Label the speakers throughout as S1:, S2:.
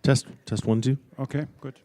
S1: Test 1, 2.
S2: Okay, good.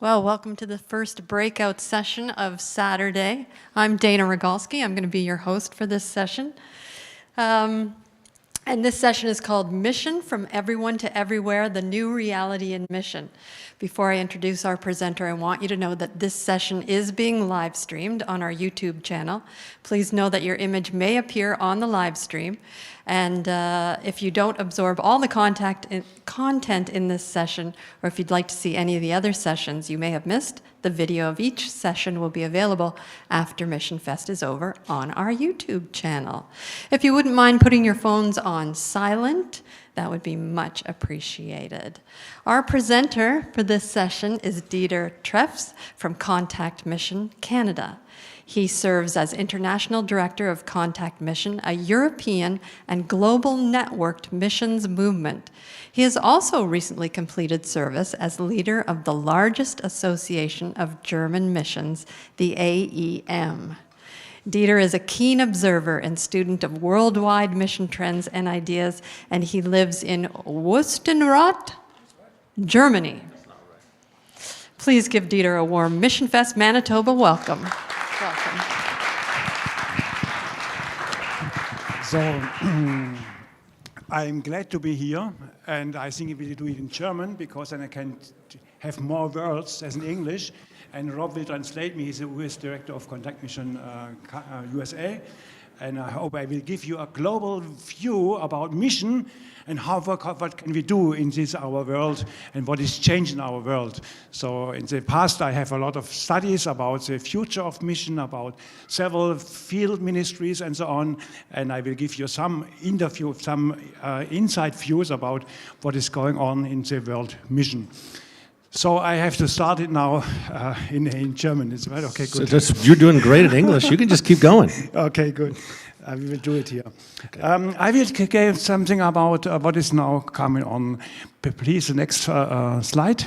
S3: Well, welcome to the first breakout session of Saturday. I'm Dana Rogalski. I'm going to be your host for this session. And this session is called Mission from Everyone to Everywhere, the New Reality in Mission. Before I introduce our presenter, I want you to know that this session is being live streamed on our YouTube channel. Please know that your image may appear on the live stream. And if you don't absorb all the content in this session, or if you'd like to see any of the other sessions you may have missed, the video of each session will be available after Mission Fest is over on our YouTube channel. If you wouldn't mind putting your phones on silent, that would be much appreciated. Our presenter for this session is Dieter Treffs from Contact Mission Canada. He serves as International Director of Contact Mission, a European and global networked missions movement. He has also recently completed service as leader of the largest association of German missions, the AEM. Dieter is a keen observer and student of worldwide mission trends and ideas, and he lives in Wustenrath, Germany. Please give Dieter a warm Mission Fest Manitoba welcome. Welcome.
S2: So, I'm glad to be here, and I think we will do it in German, because then I can have more words as in English, and Rob will translate me. He's the US Director of Contact Mission USA, and I hope I will give you a global view about mission and what can we do in this our world and what is changing our world. So in the past I have a lot of studies about the future of mission, about several field ministries and so on, and I will give you some inside views about what is going on in the world mission. So I have to start it now in German. Is that okay? Good.
S1: So you're doing great at English. You can just keep going.
S2: Okay, good. We will do it here. Okay. I will give something about what is now coming on. Please, the next slide.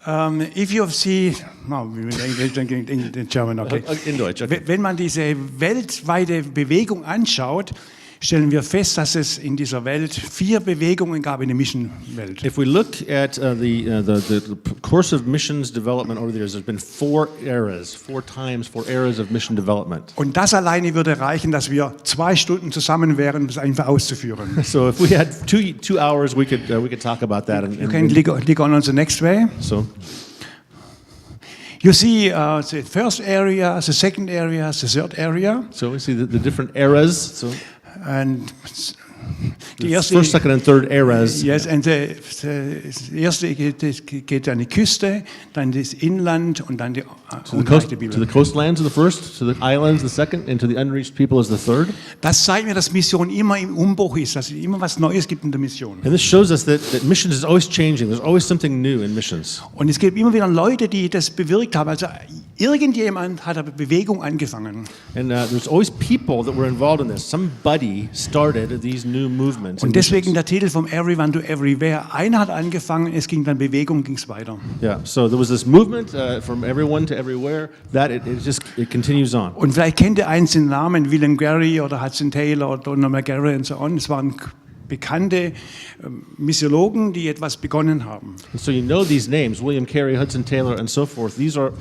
S2: If you see, no, in German, okay.
S1: In Deutsch, okay.
S2: Wenn man diese weltweite Bewegung anschaut, stellen wir fest, dass es in dieser Welt 4 Bewegungen gab in der Mission-Welt.
S1: If we look at the course of missions development over the years, there's been 4 eras, 4 eras of mission development.
S2: Und das alleine würde reichen, dass wir 2 Stunden zusammen wären, um das einfach auszuführen.
S1: So if we had two hours, we could talk about that.
S2: You can click on the next way.
S1: So
S2: You see the first area, the second area, the third area.
S1: so we see the different eras. So
S2: And die
S1: the
S2: erste,
S1: first, second, and third eras.
S2: yes, and das erste geht an die Küste, dann das Inland und dann die
S1: To the
S2: Unrechte
S1: coastlands are the first, to the islands the second, and to the unreached people is the third.
S2: Das zeigt mir, dass Mission immer im Umbruch ist, dass es immer was Neues gibt in der Mission.
S1: And this shows us that missions is always changing. There's always something new in missions.
S2: Und es gibt immer wieder Leute, die das bewirkt haben. Also irgendjemand hat eine Bewegung angefangen.
S1: And there's always people that were involved in this. Somebody started these new movements.
S2: Und deswegen der Titel vom Everyone to Everywhere. Einer hat angefangen, es ging dann Bewegung, ging es weiter.
S1: Yeah, so there was this movement from everyone to everywhere that it continues on.
S2: Und vielleicht kennt ihr eins den Namen, William Gary oder Hudson Taylor oder Donald McGarry und so on. Es waren bekannte Missiologen, die etwas begonnen haben.
S1: And so you know these names, William Carey, Hudson Taylor, and so forth. These are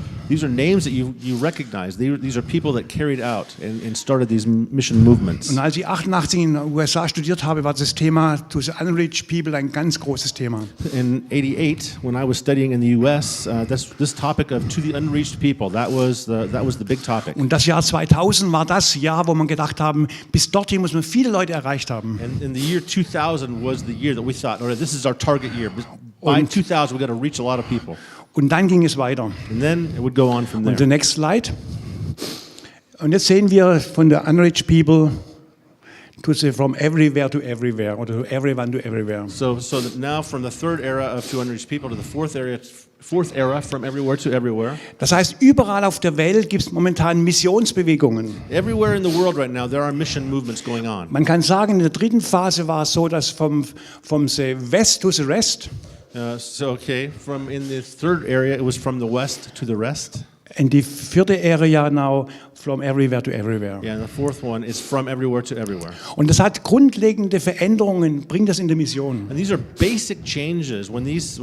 S1: names that you recognize. These are people that carried out and started these mission movements.
S2: Und als ich 88 in den USA studiert habe, war das Thema to the unreached people ein ganz großes Thema.
S1: In '88, when I was studying in the U.S., this topic of to the unreached people, that was the big topic.
S2: Und das Jahr 2000 war das Jahr, wo man gedacht haben, bis dorthin muss man viele Leute erreicht haben.
S1: And in the year 2000 was the year that we thought, all right, this is our target year. By 2000, we got to reach a lot of people.
S2: Und dann ging es weiter.
S1: And then it would go on from there.
S2: Und the next slide. Und jetzt sehen wir von der unreached people to the from everywhere to everywhere oder to everyone to everywhere.
S1: So that now from the third era of 200 people to the fourth era from everywhere to everywhere.
S2: Das heißt, überall auf der Welt gibt es momentan Missionsbewegungen.
S1: Everywhere in the world right now there are mission movements going on.
S2: Man kann sagen, in der dritten Phase war es so, dass vom the west to the rest.
S1: From in the third area it was from the west to the rest.
S2: In die vierte Area now from everywhere to everywhere.
S1: Yeah, and the fourth one is from everywhere to everywhere.
S2: Und das hat grundlegende Veränderungen, bringt das in der Mission.
S1: And these are basic changes. When this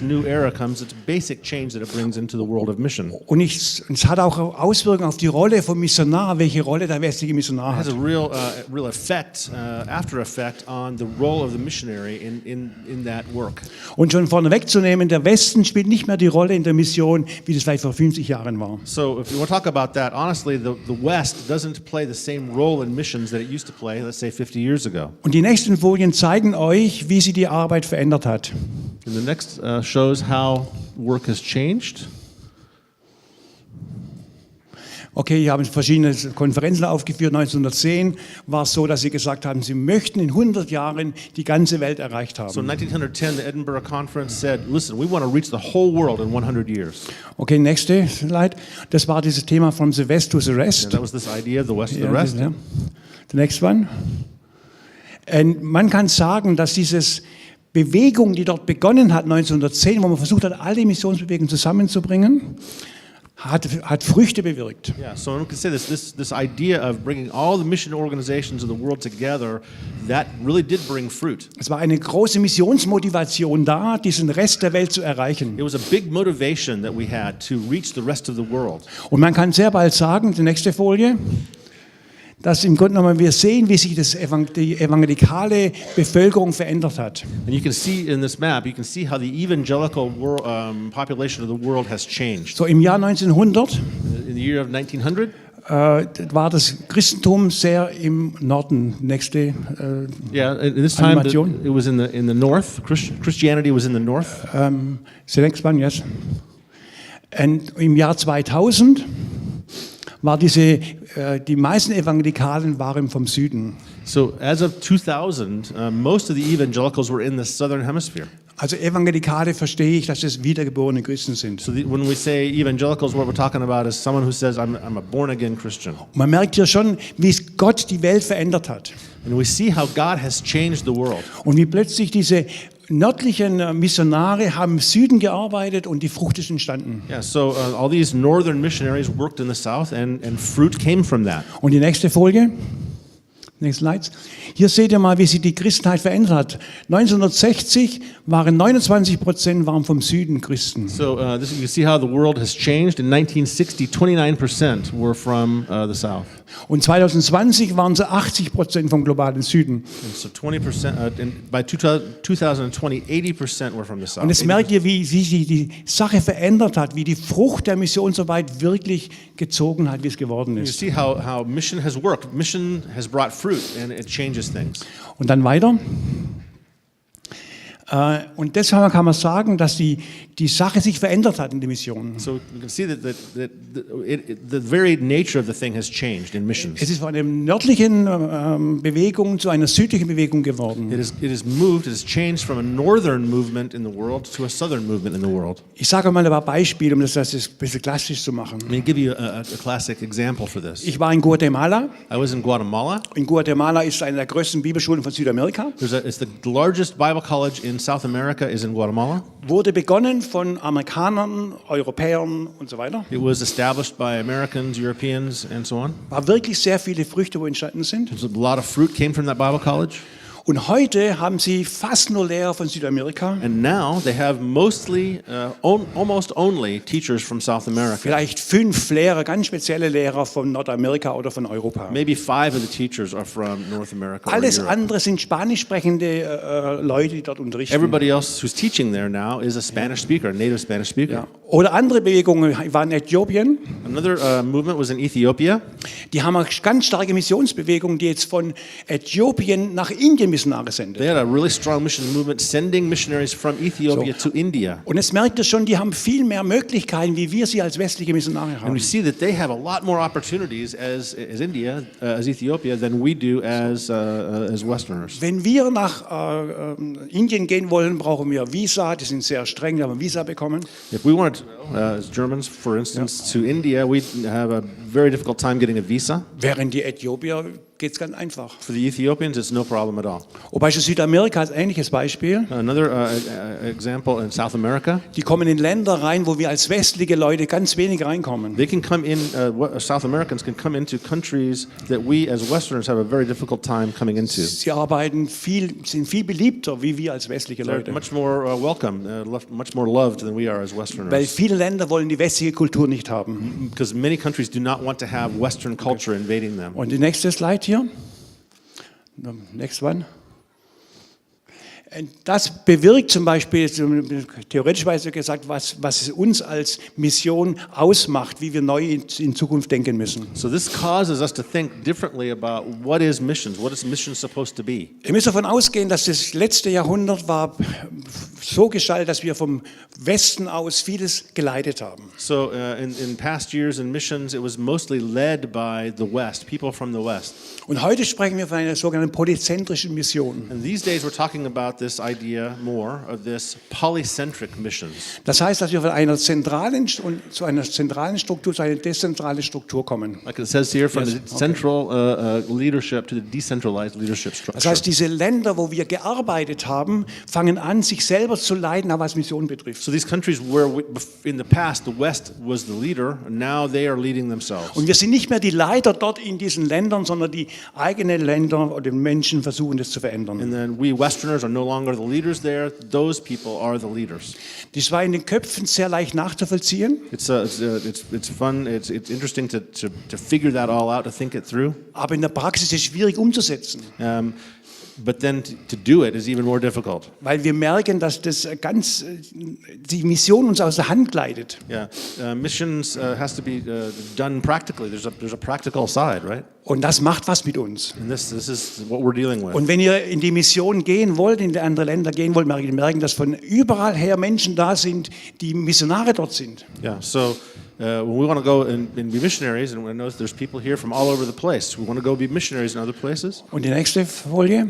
S1: new era comes, it's basic change that it brings into the world of mission.
S2: Und es hat auch Auswirkungen auf die Rolle vom Missionar, welche Rolle der westliche Missionar
S1: It has
S2: hat.
S1: a real effect, after effect on the role of the missionary in that work.
S2: Und schon vorne wegzunehmen, der Westen spielt nicht mehr die Rolle in der Mission, wie das vielleicht vor 50 Jahren war.
S1: So if you want to talk about that, honestly, the West doesn't play the same role in missions that it used to play, let's say 50 years ago.
S2: Und die nächsten Folien zeigen euch, wie sich die Arbeit verändert hat.
S1: And the next shows how work has changed.
S2: Okay, ich habe verschiedene Konferenzen aufgeführt. 1910 war es so, dass sie gesagt haben, sie möchten in 100 Jahren die ganze Welt erreicht haben.
S1: So in 1910, the Edinburgh Conference said, listen, we want to reach the whole world in 100 years.
S2: Okay, nächste Slide. Das war dieses Thema from the west to the rest.
S1: And that was this idea of the west to the
S2: Ja,
S1: rest.
S2: ja. The next one. Und man kann sagen, dass dieses Bewegung, die dort begonnen hat 1910, wo man versucht hat, alle Missionsbewegungen zusammenzubringen, hat Früchte bewirkt.
S1: Yeah, so one can say this idea of bringing all the mission organizations of the world together, that really did bring fruit.
S2: Es war eine große Missionsmotivation da, diesen Rest der Welt zu erreichen.
S1: It was a big motivation that we had to reach the rest of the world.
S2: Und man kann sehr bald sagen, die nächste Folie, dass im Grunde genommen wir sehen, wie sich die evangelikale Bevölkerung verändert hat.
S1: And you can see in this map, you can see how the evangelical population of the world has changed.
S2: So im Jahr 1900
S1: In the year of 1900,
S2: war das Christentum sehr im Norden. Nächste
S1: in this time
S2: Animation.
S1: it was in the north. Christianity was in the north.
S2: The next one, yes. Und im Jahr 2000 war die meisten Evangelikalen waren vom Süden.
S1: So as of 2000, most of the evangelicals were in the southern hemisphere.
S2: Also Evangelikale verstehe ich, dass das wiedergeborene Christen sind.
S1: So when we say evangelicals, what we're talking about is someone who says, I'm a born-again Christian.
S2: Man merkt hier schon, wie es Gott die Welt verändert hat.
S1: And we see how God has changed the world.
S2: Und wie plötzlich diese nördlichen Missionare haben im Süden gearbeitet und die Frucht ist entstanden.
S1: Yeah, so all these northern missionaries worked in the south and fruit came from that.
S2: Und die nächste Folie. Next slides. Hier seht ihr mal, wie sich die Christenheit verändert hat. 1960 waren 29% waren vom Süden Christen.
S1: So you see how the world has changed. In 1960, 29% were from the South.
S2: Und 2020 waren sie 80% vom globalen Süden.
S1: And so 20%, by 2020, 80% were from the South.
S2: Und jetzt merkt ihr, wie sich die Sache verändert hat, wie die Frucht der Mission so weit wirklich gezogen hat, wie es geworden
S1: You
S2: ist.
S1: see how mission has worked. Mission has brought fruit, and it changes things.
S2: Und dann weiter. Und deshalb kann man sagen, dass die Sache sich verändert hat in der Mission.
S1: So you can see that the very nature of the thing has changed in missions.
S2: Es ist von einer nördlichen Bewegung zu einer südlichen Bewegung geworden.
S1: It has changed from a northern movement in the world to a southern movement in the world.
S2: Ich sage mal ein paar Beispiele, um das ein bisschen klassisch zu machen.
S1: Let me give you a classic example for this.
S2: Ich war in Guatemala.
S1: I was in Guatemala.
S2: In Guatemala ist eine der größten Bibelschulen von Südamerika.
S1: It's the largest Bible college in South America is in Guatemala.
S2: Wurde begonnen von Amerikanern, Europäern und so weiter.
S1: It was established by Americans, Europeans, and so on.
S2: War wirklich sehr viele Früchte, wo entstanden sind.
S1: There's a lot of fruit came from that Bible college.
S2: Und heute haben sie fast nur Lehrer von Südamerika.
S1: And now they have mostly, almost only teachers from South America.
S2: Vielleicht 5 Lehrer, ganz spezielle Lehrer von Nordamerika oder von Europa.
S1: Maybe 5 of the teachers are from North America or
S2: Alles
S1: Europe.
S2: andere sind spanisch sprechende Leute, die dort unterrichten.
S1: Everybody else who's teaching there now is a Spanish speaker, a native Spanish speaker.
S2: Ja. Oder andere Bewegungen waren in Äthiopien.
S1: Another movement was in Ethiopia.
S2: Die haben eine ganz starke Missionsbewegung, die jetzt von Äthiopien nach Indien Missionare sendet.
S1: They had a really strong mission movement sending missionaries from Ethiopia to India.
S2: Und jetzt merkt ihr schon, die haben viel mehr Möglichkeiten, wie wir sie als westliche Missionare
S1: And
S2: haben.
S1: we see that they have a lot more opportunities as Ethiopia than we do as Westerners.
S2: Wenn wir nach Indien gehen wollen, brauchen wir Visa. Die sind sehr streng, wir haben ein Visa bekommen.
S1: If we wanted to go, as Germans, for instance, to India, we'd have a very difficult time getting a visa.
S2: Während die Äthiopier geht es ganz einfach.
S1: For the Ethiopians, it's no problem at all.
S2: Wobei schon Südamerika ist ein ähnliches Beispiel.
S1: Another example in South America.
S2: Die kommen in Länder rein, wo wir als westliche Leute ganz wenig reinkommen.
S1: They can come in, South Americans can come into countries that we as Westerners have a very difficult time coming into.
S2: Sie sind viel beliebter, wie wir als westliche
S1: They're
S2: Leute.
S1: much more welcome, much more loved than we are as
S2: Weil
S1: Westerners.
S2: viele Länder wollen die westliche Kultur nicht haben.
S1: Because many countries do not want to have Western culture invading them.
S2: Und die nächste Slide hier. Next one. Das bewirkt zum Beispiel, theoretischweise gesagt, was uns als Mission ausmacht, wie wir neu in Zukunft denken müssen.
S1: So this causes us to think differently about what is missions supposed to be.
S2: Ihr müsst davon ausgehen, dass das letzte Jahrhundert war so gestaltet, dass wir vom Westen aus vieles geleitet haben.
S1: So in past years in missions, it was mostly led by the West, people from the West.
S2: Und heute sprechen wir von einer sogenannten polyzentrischen Mission.
S1: And these days we're talking about this idea more of this polycentric missions.
S2: Das heißt, dass wir von einer zentralen zu einer zentralen Struktur zu einer dezentralen Struktur kommen.
S1: Like it says here, from
S2: Yes,
S1: the central leadership to the decentralized leadership structure.
S2: Das heißt, diese Länder, wo wir gearbeitet haben, fangen an, sich selber zu leiten, aber was Mission betrifft.
S1: So these countries where in the past the West was the leader, and now they are leading themselves.
S2: Und wir sind nicht mehr die Leiter dort in diesen Ländern, sondern die eigenen Länder oder Menschen versuchen, das zu verändern.
S1: And then we Westerners are no longer the leaders there. Those people are the leaders.
S2: Das war in den Köpfen sehr leicht nachzuvollziehen.
S1: It's fun. It's interesting to figure that all out, to think it through.
S2: Aber in der Praxis ist es schwierig umzusetzen.
S1: But then to do it is even more difficult.
S2: Weil wir merken, dass die Mission uns aus der Hand gleitet.
S1: Yeah, missions has to be done practically. There's a practical side, right?
S2: Und das macht was mit uns.
S1: And this is what we're dealing with.
S2: Und wenn ihr in die Mission gehen wollt, in die anderen Länder gehen wollt, merken, dass von überall her Menschen da sind, die Missionare dort sind.
S1: Yeah, so when we want to go and be missionaries, and we know there's people here from all over the place. We want to go be missionaries in other places.
S2: Und die nächste Folie.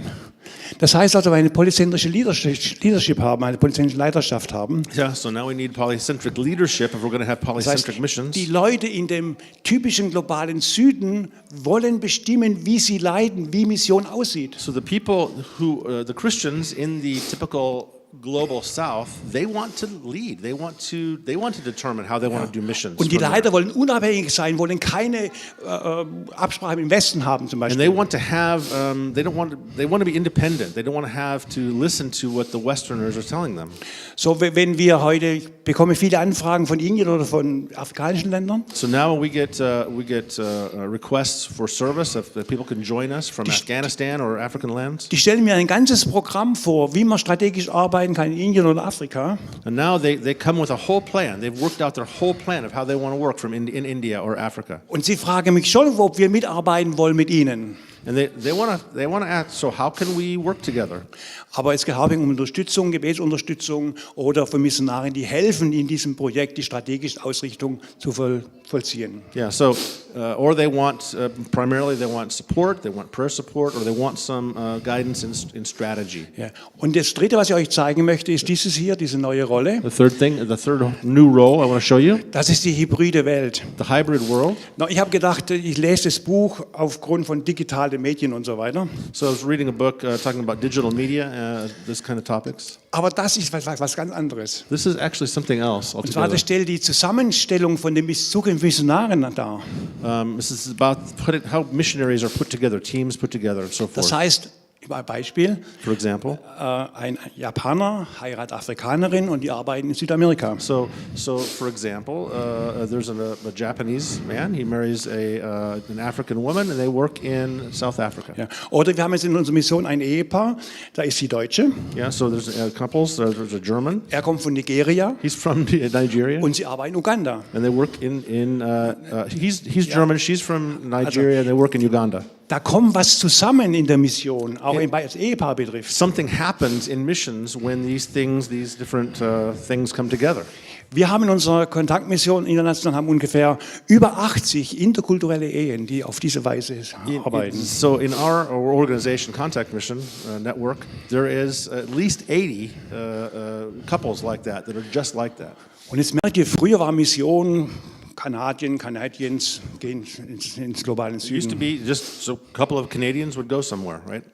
S2: Das heißt also, wenn wir eine polyzentrische Leadership haben, eine polyzentrische Leiterschaft haben.
S1: Yeah, so now we need polycentric leadership if we're going to have
S2: Das
S1: polycentric
S2: heißt,
S1: missions.
S2: die Leute in dem typischen globalen Süden wollen bestimmen, wie sie leiten, wie Mission aussieht.
S1: So the people who, the Christians in the typical global south, they want to lead. They want to determine how they want to do missions.
S2: Und die
S1: from there.
S2: Leiter wollen unabhängig sein, wollen keine Absprache mit dem Westen haben zum
S1: And
S2: Beispiel.
S1: they want to have, they want to be independent. They don't want to have to listen to what the Westerners are telling them.
S2: So, wenn wir heute, ich bekomme viele Anfragen von Indien oder von afrikanischen Ländern.
S1: So now we get requests for service if that people can join us from Afghanistan or African lands.
S2: Die stellen mir ein ganzes Programm vor, wie man strategisch arbeiten kann in Indien oder Afrika.
S1: And now they come with a whole plan. They've worked out their whole plan of how they want to work from in India or Africa.
S2: Und sie fragen mich schon, ob wir mitarbeiten wollen mit ihnen.
S1: And they want to ask, so how can we work together?
S2: Aber es geht hauptsächlich um Unterstützung, Gebetsunterstützung oder für Missionare, die helfen, in diesem Projekt die strategische Ausrichtung zu vollziehen.
S1: Yeah, so or they want primarily they want support, they want prayer support, or they want some guidance in strategy.
S2: Ja. Und das Dritte, was ich euch zeigen möchte, ist dieses hier, diese neue Rolle.
S1: The third new role I want to show you,
S2: Das ist die hybride Welt.
S1: the hybrid world.
S2: Ich habe gedacht, ich lese das Buch aufgrund von digitalen Medien und so weiter.
S1: So I was reading a book talking about digital media, this kind of topics.
S2: Aber das ist was ganz anderes.
S1: This is actually something else
S2: Und zwar,
S1: altogether.
S2: das stellt die Zusammenstellung von den zukünftigen Missionaren dar.
S1: This is about how missionaries are put together, teams put together, and so forth.
S2: Das heißt, ein Beispiel,
S1: For example,
S2: ein Japaner heiratet Afrikanerin und die arbeiten in Südamerika.
S1: so for example, there's a Japanese man. He marries an African woman, and they work in South Africa.
S2: Ja. Oder wir haben jetzt in unserer Mission ein Ehepaar, da ist die Deutsche,
S1: Yeah, so there's couples. There's a German.
S2: er kommt von Nigeria
S1: He's from Nigeria,
S2: und sie arbeiten in Uganda.
S1: and they work he's German. She's from Nigeria, and they work in Uganda.
S2: Da kommt was zusammen in der Mission, auch was das Ehepaar betrifft.
S1: Something happens in missions when these different things come together.
S2: Wir haben in unserer Kontaktmission international haben ungefähr über 80 interkulturelle Ehen, die auf diese Weise arbeiten.
S1: So in our organization, Contact Mission Network, there is at least 80 couples like that are just like that.
S2: Und jetzt merkt ihr, früher war Mission Canadians gehen ins globalen
S1: It used to
S2: Süden.
S1: be just so a couple of Canadians would go somewhere, right?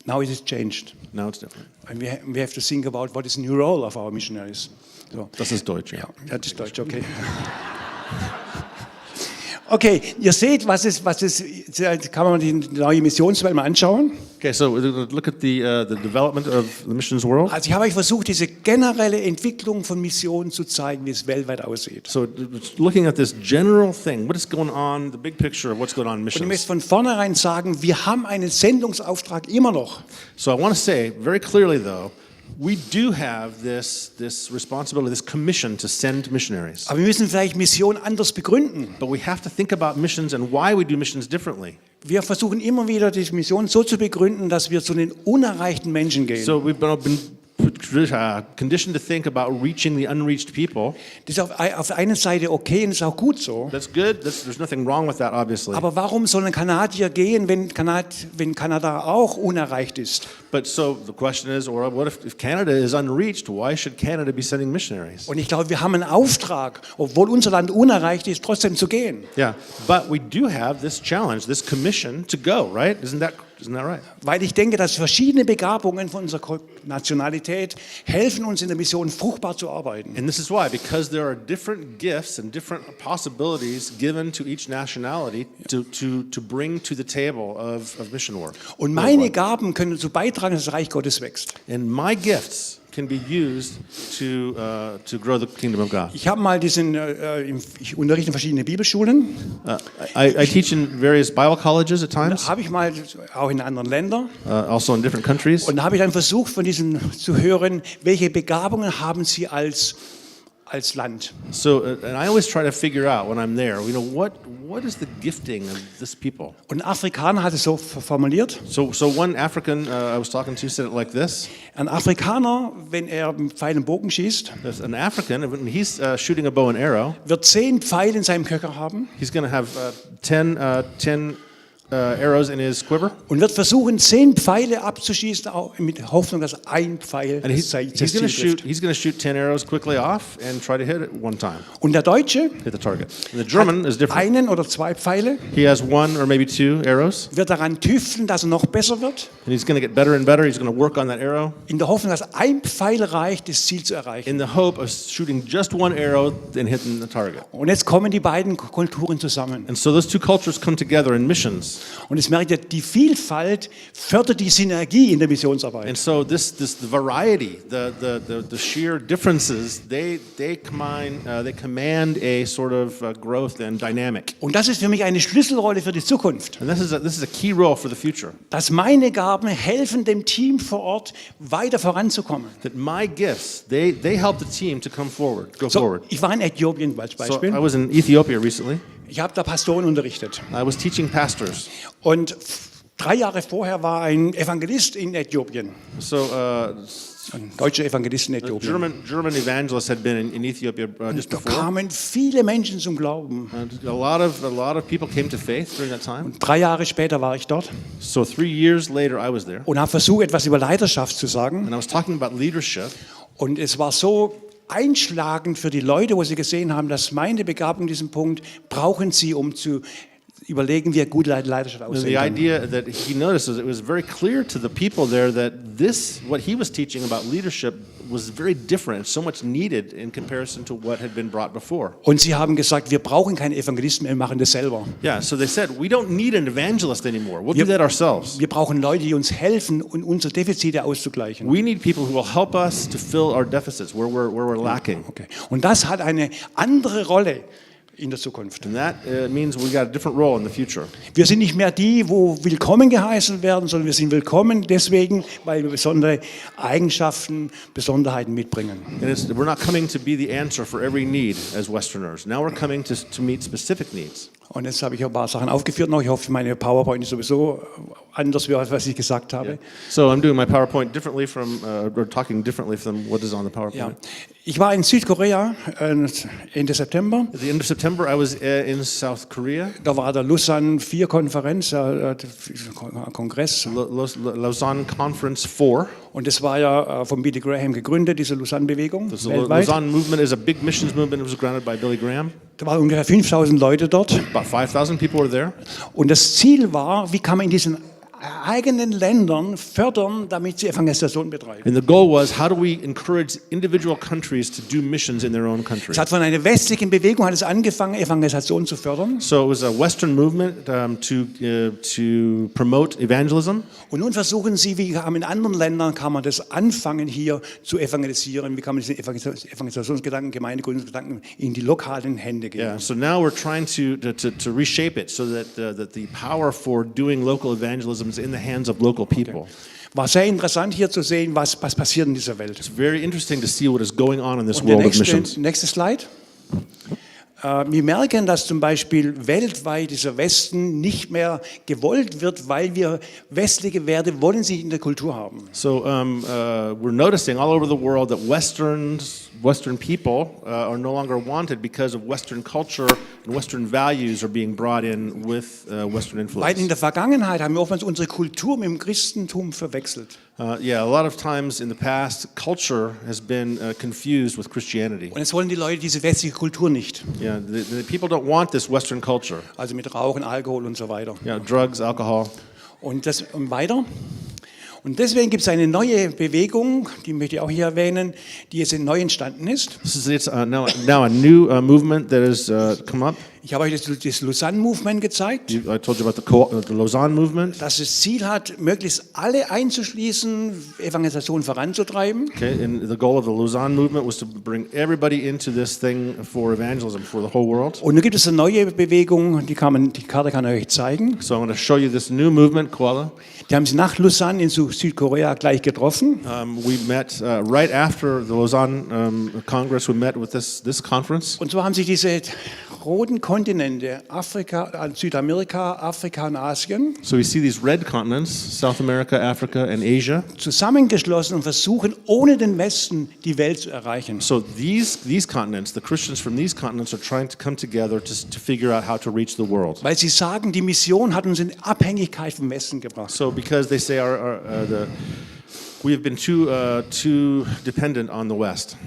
S2: Now it has changed.
S1: Now it's different.
S2: And we have to think about what is the new role of our missionaries. So.
S1: Das ist Deutsch, ja.
S2: Ja, das ist Deutsch, okay. Okay, ihr seht, kann man die neue Missionswelt mal anschauen.
S1: Okay, so look at the development of the missions world.
S2: Also ich habe euch versucht, diese generelle Entwicklung von Missionen zu zeigen, wie es weltweit aussieht.
S1: So looking at this general thing, what is going on, the big picture of what's going on in
S2: Und ich
S1: missions.
S2: möchte von vornherein sagen, wir haben einen Sendungsauftrag immer noch.
S1: So I want to say very clearly, though, we do have this responsibility, this commission to send missionaries.
S2: Aber wir müssen vielleicht Mission anders begründen.
S1: But we have to think about missions and why we do missions differently.
S2: Wir versuchen immer wieder, die Mission so zu begründen, dass wir zu den unerreichten Menschen gehen.
S1: So we've been conditioned to think about reaching the unreached people.
S2: Das ist auf der einen Seite okay und ist auch gut so.
S1: That's good. There's nothing wrong with that, obviously.
S2: Aber warum soll ein Kanadier gehen, wenn Kanada auch unerreicht ist?
S1: But so the question is, or what if Canada is unreached? Why should Canada be sending missionaries?
S2: Und ich glaube, wir haben einen Auftrag, obwohl unser Land unerreicht ist, trotzdem zu gehen.
S1: Yeah, but we do have this challenge, this commission to go, right? Isn't that right?
S2: Weil ich denke, dass verschiedene Begabungen von unserer Nationalität helfen uns in der Mission fruchtbar zu arbeiten.
S1: And this is why, because there are different gifts and different possibilities given to each nationality to bring to the table of mission work.
S2: Und meine Gaben können dazu beitragen, dass das Reich Gottes wächst.
S1: And my gifts can be used to grow the kingdom of God.
S2: Ich habe mal ich unterrichte in verschiedenen Bibelschulen.
S1: I teach in various Bible colleges at times,
S2: Habe ich mal auch in anderen Ländern.
S1: also in different countries.
S2: Und da habe ich dann versucht, von diesen zu hören, welche Begabungen haben sie als Land.
S1: So, and I always try to figure out when I'm there, what is the gifting of this people?
S2: Und ein Afrikaner hat es so formuliert.
S1: So one African I was talking to said it like this.
S2: Ein Afrikaner, wenn er mit Pfeil und Bogen schießt,
S1: There's an African, when he's shooting a bow and arrow,
S2: wird 10 Pfeile in seinem Köcher haben.
S1: he's going to have 10 arrows in his quiver.
S2: Und wird versuchen, 10 Pfeile abzuschießen, auch mit Hoffnung, dass ein Pfeil
S1: And
S2: das Ziel trifft.
S1: he's going to shoot 10 arrows quickly off and try to hit it one time,
S2: Und der Deutsche
S1: hit the target. And the German is different.
S2: einen oder 2 Pfeile,
S1: He has 1 or maybe 2 arrows,
S2: wird daran tüfteln, dass er noch besser wird,
S1: and he's going to get better and better. He's going to work on that arrow
S2: in der Hoffnung, dass ein Pfeil reicht, das Ziel zu erreichen.
S1: in the hope of shooting just 1 arrow and hitting the target.
S2: Und jetzt kommen die beiden Kulturen zusammen.
S1: And so those two cultures come together in missions.
S2: Und jetzt merkt ihr, die Vielfalt fördert die Synergie in der Missionsarbeit.
S1: And so the variety, the sheer differences, they command a sort of growth and dynamic.
S2: Und das ist für mich eine Schlüsselrolle für die Zukunft.
S1: And this is a key role for the future.
S2: Dass meine Gaben helfen dem Team vor Ort weiter voranzukommen.
S1: That my gifts, they help the team to go
S2: So,
S1: forward.
S2: ich war in Äthiopien als
S1: So
S2: Beispiel.
S1: I was in Ethiopia recently.
S2: Ich habe da Pastoren unterrichtet.
S1: I was teaching pastors.
S2: Und 3 Jahre vorher war ein Evangelist in Äthiopien.
S1: So
S2: Ein deutscher Evangelist in Äthiopien.
S1: German evangelists had been in Ethiopia just
S2: Da
S1: before.
S2: kamen viele Menschen zum Glauben.
S1: And a lot of people came to faith during that time.
S2: 3 Jahre später war ich dort
S1: So 3 years later, I was there,
S2: und habe versucht, etwas über Leiterschaft zu sagen.
S1: and I was talking about leadership.
S2: Und es war so einschlagend für die Leute, wo sie gesehen haben, dass meine Begabung in diesem Punkt brauchen sie, um zu überlegen, wie gute Leiterschaft
S1: And the
S2: aussehen kann.
S1: idea that he noticed is it was very clear to the people there that what he was teaching about leadership was very different, so much needed in comparison to what had been brought before.
S2: Und sie haben gesagt, wir brauchen keine Evangelisten mehr, wir machen das selber.
S1: Yeah, so they said, we don't need an evangelist anymore. We'll do that ourselves.
S2: Wir brauchen Leute, die uns helfen, unsere Defizite auszugleichen.
S1: We need people who will help us to fill our deficits where we're lacking.
S2: Okay. Und das hat eine andere Rolle in der Zukunft.
S1: And that means we got a different role in the future.
S2: Wir sind nicht mehr die, wo willkommen geheißen werden, sondern wir sind willkommen deswegen, weil wir besondere Eigenschaften, Besonderheiten mitbringen.
S1: And we're not coming to be the answer for every need as Westerners. Now we're coming to meet specific needs.
S2: Und jetzt habe ich ein paar Sachen aufgeführt noch. Ich hoffe, meine PowerPoint ist sowieso anders, was ich gesagt habe.
S1: So I'm doing my PowerPoint differently or talking differently from what is on the PowerPoint.
S2: Ja. Ich war in Südkorea Ende September.
S1: At the end of September, I was in South Korea.
S2: Da war der Lausanne 4-Konferenz, Kongress.
S1: Lausanne Conference 4.
S2: Und das war ja von Billy Graham gegründet, diese Lausanne-Bewegung
S1: The
S2: weltweit.
S1: Lausanne movement is a big missions movement. It was grounded by Billy Graham.
S2: Da waren ungefähr 5.000 Leute dort.
S1: About 5,000 people were there.
S2: Und das Ziel war, wie kann man in diesen eigenen Ländern fördern, damit sie Evangelisation betreiben.
S1: And the goal was, how do we encourage individual countries to do missions in their own country?
S2: Es hat von einer westlichen Bewegung hat es angefangen, Evangelisation zu fördern.
S1: So it was a Western movement to promote evangelism.
S2: Und nun versuchen sie, wie in anderen Ländern kann man das anfangen, hier zu evangelisieren. Wie kann man diesen Evangelisationsgedanken, Gemeindegründungsgedanken in die lokalen Hände geben.
S1: Yeah. So now we're trying to reshape it so that the power for doing local evangelism is in the hands of local people.
S2: War sehr interessant hier zu sehen, was passiert in dieser Welt.
S1: It's very interesting to see what is going on in this
S2: Und der
S1: world of missions.
S2: nächste Slide. Wir merken, dass zum Beispiel weltweit dieser Westen nicht mehr gewollt wird, weil wir westliche Werte wollen sie in der Kultur haben.
S1: So we're noticing all over the world that Western people are no longer wanted because of Western culture and Western values are being brought in with Western
S2: Weil
S1: influence.
S2: in der Vergangenheit haben wir oftmals unsere Kultur mit dem Christentum verwechselt.
S1: Yeah, a lot of times in the past, culture has been confused with Christianity.
S2: Und jetzt wollen die Leute diese westliche Kultur nicht.
S1: Yeah, the people don't want this Western culture.
S2: Also mit Rauchen, Alkohol und so weiter.
S1: Yeah, drugs, alcohol.
S2: Und weiter. Und deswegen gibt es eine neue Bewegung, die möchte ich auch hier erwähnen, die jetzt neu entstanden ist.
S1: It's now a new movement that has come up.
S2: Ich habe euch das Lausanne-Movement gezeigt,
S1: I told you about the Lausanne movement.
S2: das das Ziel hat, möglichst alle einzuschließen, Evangelisation voranzutreiben.
S1: Okay, and the goal of the Lausanne movement was to bring everybody into this thing for evangelism for the whole world.
S2: Und nun gibt es eine neue Bewegung, die Karte kann ich euch zeigen.
S1: So I'm going to show you this new movement, Koala.
S2: Die haben sie nach Lausanne in Südkorea gleich getroffen.
S1: We met right after the Lausanne Congress. We met with this conference.
S2: Und so haben sich diese roten Kontinente, Afrika, Südamerika, Afrika und Asien,
S1: So we see these red continents, South America, Africa, and Asia.
S2: zusammengeschlossen und versuchen, ohne den Westen die Welt zu erreichen.
S1: So these continents, the Christians from these continents are trying to come together to figure out how to reach the world.
S2: Weil sie sagen, die Mission hat uns in Abhängigkeit vom Westen gebracht.
S1: So because they say we have been too dependent on the West.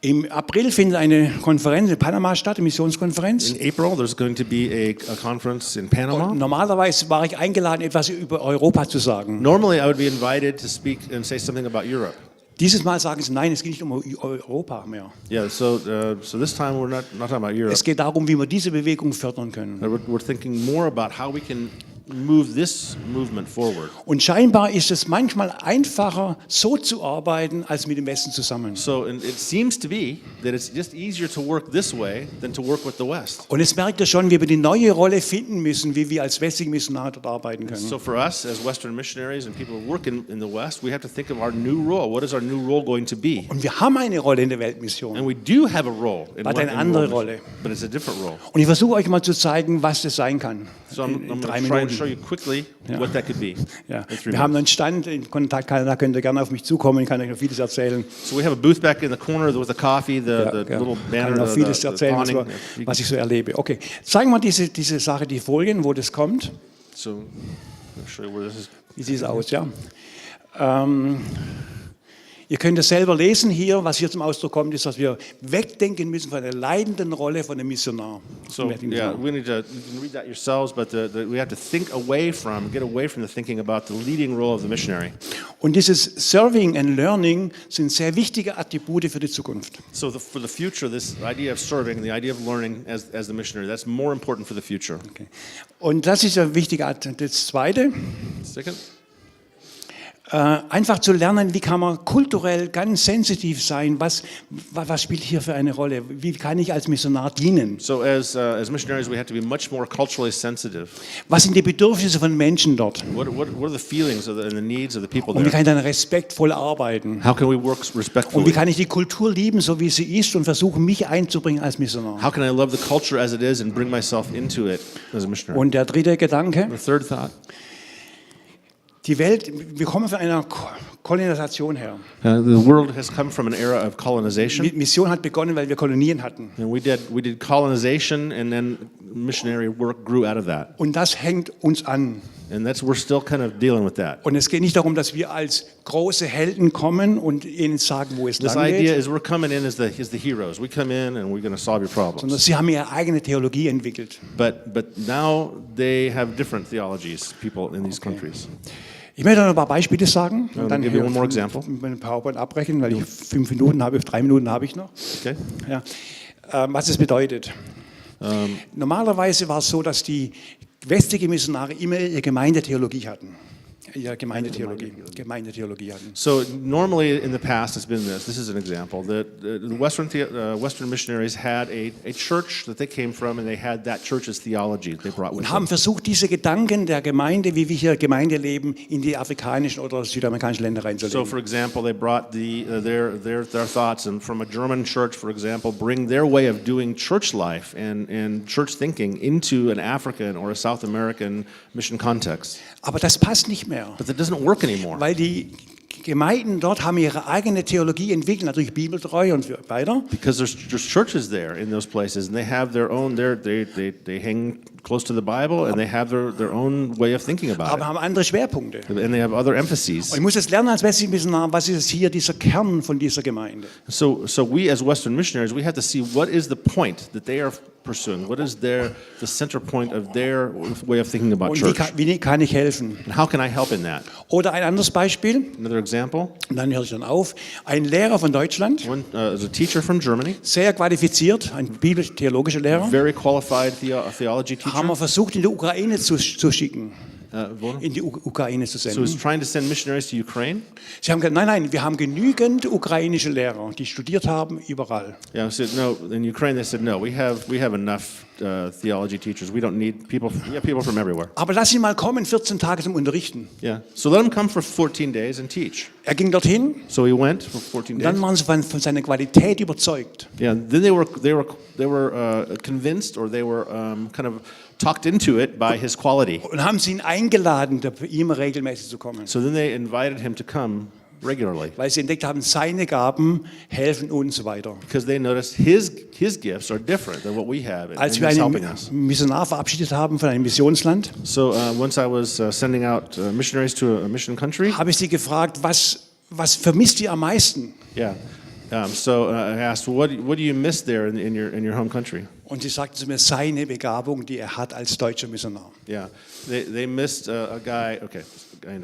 S2: Im April findet eine Konferenz in Panama statt, eine Missionskonferenz.
S1: In April, there's going to be a conference in Panama.
S2: Und normalerweise war ich eingeladen, etwas über Europa zu sagen.
S1: Normally, I would be invited to speak and say something about Europe.
S2: Dieses Mal sagen sie, nein, es geht nicht um Europa mehr.
S1: Yeah, so this time we're not talking about Europe.
S2: Es geht darum, wie wir diese Bewegung fördern können.
S1: We're thinking more about how we can move this movement forward.
S2: Und scheinbar ist es manchmal einfacher, so zu arbeiten, als mit dem Westen zusammen.
S1: So and it seems to be that it's just easier to work this way than to work with the West.
S2: Und jetzt merkt ihr schon, wie wir die neue Rolle finden müssen, wie wir als westliche Missionare dort arbeiten können.
S1: So for us as Western missionaries and people who work in the West, we have to think of our new role. What is our new role going to be?
S2: Und wir haben eine Rolle in der Weltmission.
S1: And we do have a role in
S2: Aber eine
S1: in
S2: andere
S1: world
S2: Rolle.
S1: mission, but it's a different role.
S2: Und ich versuche euch mal zu zeigen, was das sein kann.
S1: So I'm
S2: In
S1: going
S2: 3
S1: to try and
S2: Minuten.
S1: show you quickly what that could be.
S2: Ja.
S1: in 3
S2: Wir haben
S1: minutes.
S2: einen Stand in Kontakt, da könnt ihr gerne auf mich zukommen, ich kann euch noch vieles erzählen.
S1: So we have a booth back in the corner with the coffee, the
S2: Ja.
S1: little
S2: Ich
S1: banner,
S2: kann noch
S1: the
S2: vieles erzählen,
S1: awning.
S2: was ich so erlebe. Okay, zeigen wir diese Sache, die Folien, wo das kommt.
S1: So I'll show you where this is.
S2: Wie sieht es aus, ja? Ihr könnt es selber lesen hier, was hier zum Ausdruck kommt, ist, dass wir wegdenken müssen von der leidenden Rolle von dem Missionar.
S1: So yeah, you can read that yourselves, but we have to get away from the thinking about the leading role of the missionary.
S2: Und dieses Serving and Learning sind sehr wichtige Attribute für die Zukunft.
S1: So for the future, this idea of serving, the idea of learning as the missionary, that's more important for the future.
S2: Okay. Und das ist ein wichtiger Attribut. Das Zweite,
S1: Second,
S2: einfach zu lernen, wie kann man kulturell ganz sensitiv sein, was spielt hier für eine Rolle, wie kann ich als Missionar dienen,
S1: so as missionaries, we have to be much more culturally sensitive.
S2: was sind die Bedürfnisse von Menschen dort
S1: What are the feelings and the needs of the people
S2: und wie
S1: there?
S2: kann ich dann respektvoll arbeiten
S1: How can we work
S2: und
S1: respectfully?
S2: wie kann ich die Kultur lieben, so wie sie ist und versuchen, mich einzubringen als Missionar.
S1: How can I love the culture as it is and bring myself into it as a missionary?
S2: Und der dritte Gedanke,
S1: The third thought,
S2: die Welt, wir kommen von einer Kolonisation her.
S1: the world has come from an era of colonization.
S2: Mission hat begonnen, weil wir Kolonien hatten.
S1: And we did colonization, and then missionary work grew out of that.
S2: Und das hängt uns an.
S1: And we're still kind of dealing with that.
S2: Und es geht nicht darum, dass wir als große Helden kommen und ihnen sagen, wo es
S1: This
S2: lang
S1: idea
S2: geht,
S1: is we're coming in as the heroes. We come in and we're going to solve your
S2: sondern
S1: problems.
S2: sie haben ihre eigene Theologie entwickelt.
S1: But now they have different theologies, people in these countries.
S2: Ich möchte noch ein paar Beispiele sagen und dann
S1: give you one more example.
S2: meinen PowerPoint abbrechen, weil ich 3 Minuten habe ich noch.
S1: Okay?
S2: Ja. Was es bedeutet. Normalerweise war es so, dass die westlichen Missionare immer ihre Gemeindetheologie hatten. Gemeindetheologie hatten.
S1: So normally in the past it's been this. This is an example. The Western missionaries had a church that they came from, and they had that church's theology that they brought with
S2: Und
S1: them.
S2: haben versucht, diese Gedanken der Gemeinde, wie wir hier Gemeinde leben, in die afrikanischen oder südamerikanischen Länder
S1: So,
S2: reinzulegen.
S1: for example, they brought their thoughts, and from a German church, for example, bring their way of doing church life and church thinking into an African or a South American mission context.
S2: Aber das passt nicht mehr,
S1: But that doesn't work anymore.
S2: weil die Gemeinden dort haben ihre eigene Theologie entwickelt, natürlich bibeltreu und so weiter.
S1: Because there's churches there in those places, and they have their own. They hang close to the Bible, and they have their own way of thinking about
S2: Aber haben andere Schwerpunkte.
S1: it, and they have other emphases.
S2: Und ich muss jetzt lernen als westlicher Missionar, was ist hier dieser Kern von dieser Gemeinde?
S1: So we as Western missionaries, we have to see what is the point that they are pursuing. What is the center point of their way of thinking about
S2: Und
S1: church?
S2: wie kann ich helfen?
S1: And how can I help in that?
S2: Oder ein anderes Beispiel,
S1: Another example,
S2: und dann höre ich dann auf. Ein Lehrer von Deutschland,
S1: one is a teacher from Germany,
S2: sehr qualifiziert, ein biblisch-theologischer Lehrer,
S1: very qualified theology
S2: haben wir
S1: teacher.
S2: versucht, in die Ukraine zu schicken.
S1: wo?
S2: in die Ukraine zu
S1: So he's
S2: senden.
S1: trying to send missionaries to Ukraine.
S2: Sie haben gesagt, nein, wir haben genügend ukrainische Lehrer, die studiert haben überall.
S1: Yeah, so no. In Ukraine, they said no. We have enough theology teachers. We don't need people. We have people from everywhere.
S2: Aber lass ihn mal kommen, 14 Tage zum Unterrichten.
S1: Yeah. So let him come for 14 days and teach.
S2: Er ging dorthin
S1: So he went for 14
S2: und dann
S1: days.
S2: waren sie von seiner Qualität überzeugt.
S1: Yeah. Then they were convinced, or they were kind of talked into it by his quality.
S2: Und haben sie ihn eingeladen, bei ihm regelmäßig zu kommen.
S1: So then they invited him to come regularly
S2: Weil sie entdeckt haben, seine Gaben helfen uns weiter.
S1: because they noticed his gifts are different than what we have, and
S2: Als wir
S1: he's
S2: einen
S1: helping us.
S2: Missionar verabschiedet haben von einem Missionsland,
S1: So once I was sending out missionaries to a mission country,
S2: habe ich sie gefragt, was vermisst ihr am meisten?
S1: yeah. So I asked, what do you miss there in your home country?
S2: Und sie sagte zu mir, seine Begabung, die er hat als deutscher Missionar.
S1: Yeah, they missed a guy. Okay,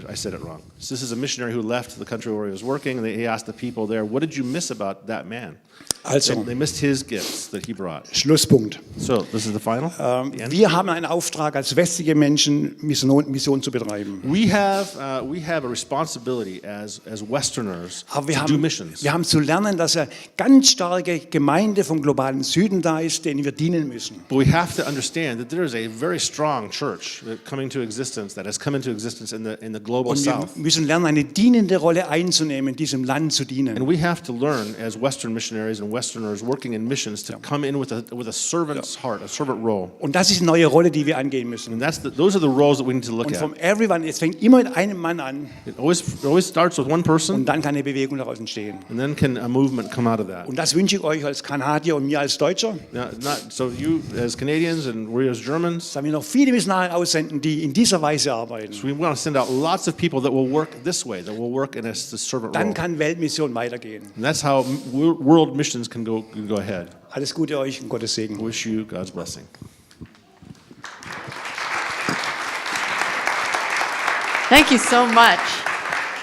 S1: I said it wrong. So this is a missionary who left the country where he was working, and he asked the people there, "What did you miss about that man?"
S2: Also,
S1: And they missed his gifts that he brought.
S2: Schlusspunkt.
S1: So this is the final. The end.
S2: Wir haben einen Auftrag, als westliche Menschen Mission zu betreiben.
S1: We have a responsibility as Westerners
S2: Aber
S1: to do missions.
S2: wir haben zu lernen, dass eine ganz starke Gemeinde vom globalen Süden da ist, denen wir dienen müssen.
S1: But we have to understand that there is a very strong church that has come into existence in the global
S2: Und wir
S1: South.
S2: müssen lernen, eine dienende Rolle einzunehmen, diesem Land zu dienen.
S1: And we have to learn as Western missionaries and Westerners working in missions to come in with a servant's heart, a servant role.
S2: Und das ist eine neue Rolle, die wir angehen müssen.
S1: And those are the roles that we need to look
S2: Und
S1: at.
S2: vom Everyone, es fängt immer mit einem Mann an
S1: It always starts with one person,
S2: und dann kann eine Bewegung daraus entstehen.
S1: and then can a movement come out of that.
S2: Und das wünsche ich euch als Kanadier und mir als Deutscher,
S1: So you as Canadians and we as Germans,
S2: dass wir noch viele Missionare aussenden, die in dieser Weise arbeiten.
S1: we want to send out lots of people that will work this way, that will work in a servant
S2: Dann
S1: role.
S2: kann Weltmission weitergehen.
S1: And that's how world missions can go ahead.
S2: Alles Gute euch und Gottes Segen.
S1: Wish you God's blessing.
S3: Thank you so much.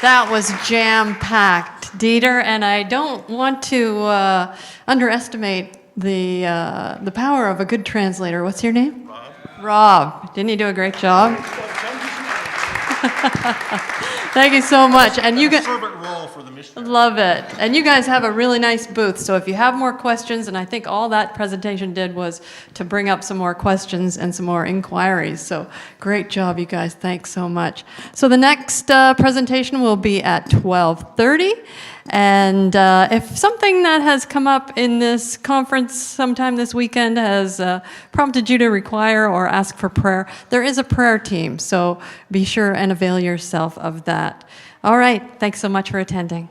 S3: That was jam-packed, Dieter, and I don't want to underestimate the power of a good translator. What's your name? Rob. Didn't he do a great job? Thank you so much. And you guys
S1: Servant role for the missionary.
S3: love it. And you guys have a really nice booth. So if you have more questions, and I think all that presentation did was to bring up some more questions and some more inquiries. So great job, you guys. Thanks so much. So the next presentation will be at 12:30. And if something that has come up in this conference sometime this weekend has prompted you to require or ask for prayer, there is a prayer team. So be sure and avail yourself of that. All right. Thanks so much for attending.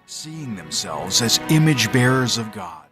S4: seeing themselves as image bearers of God.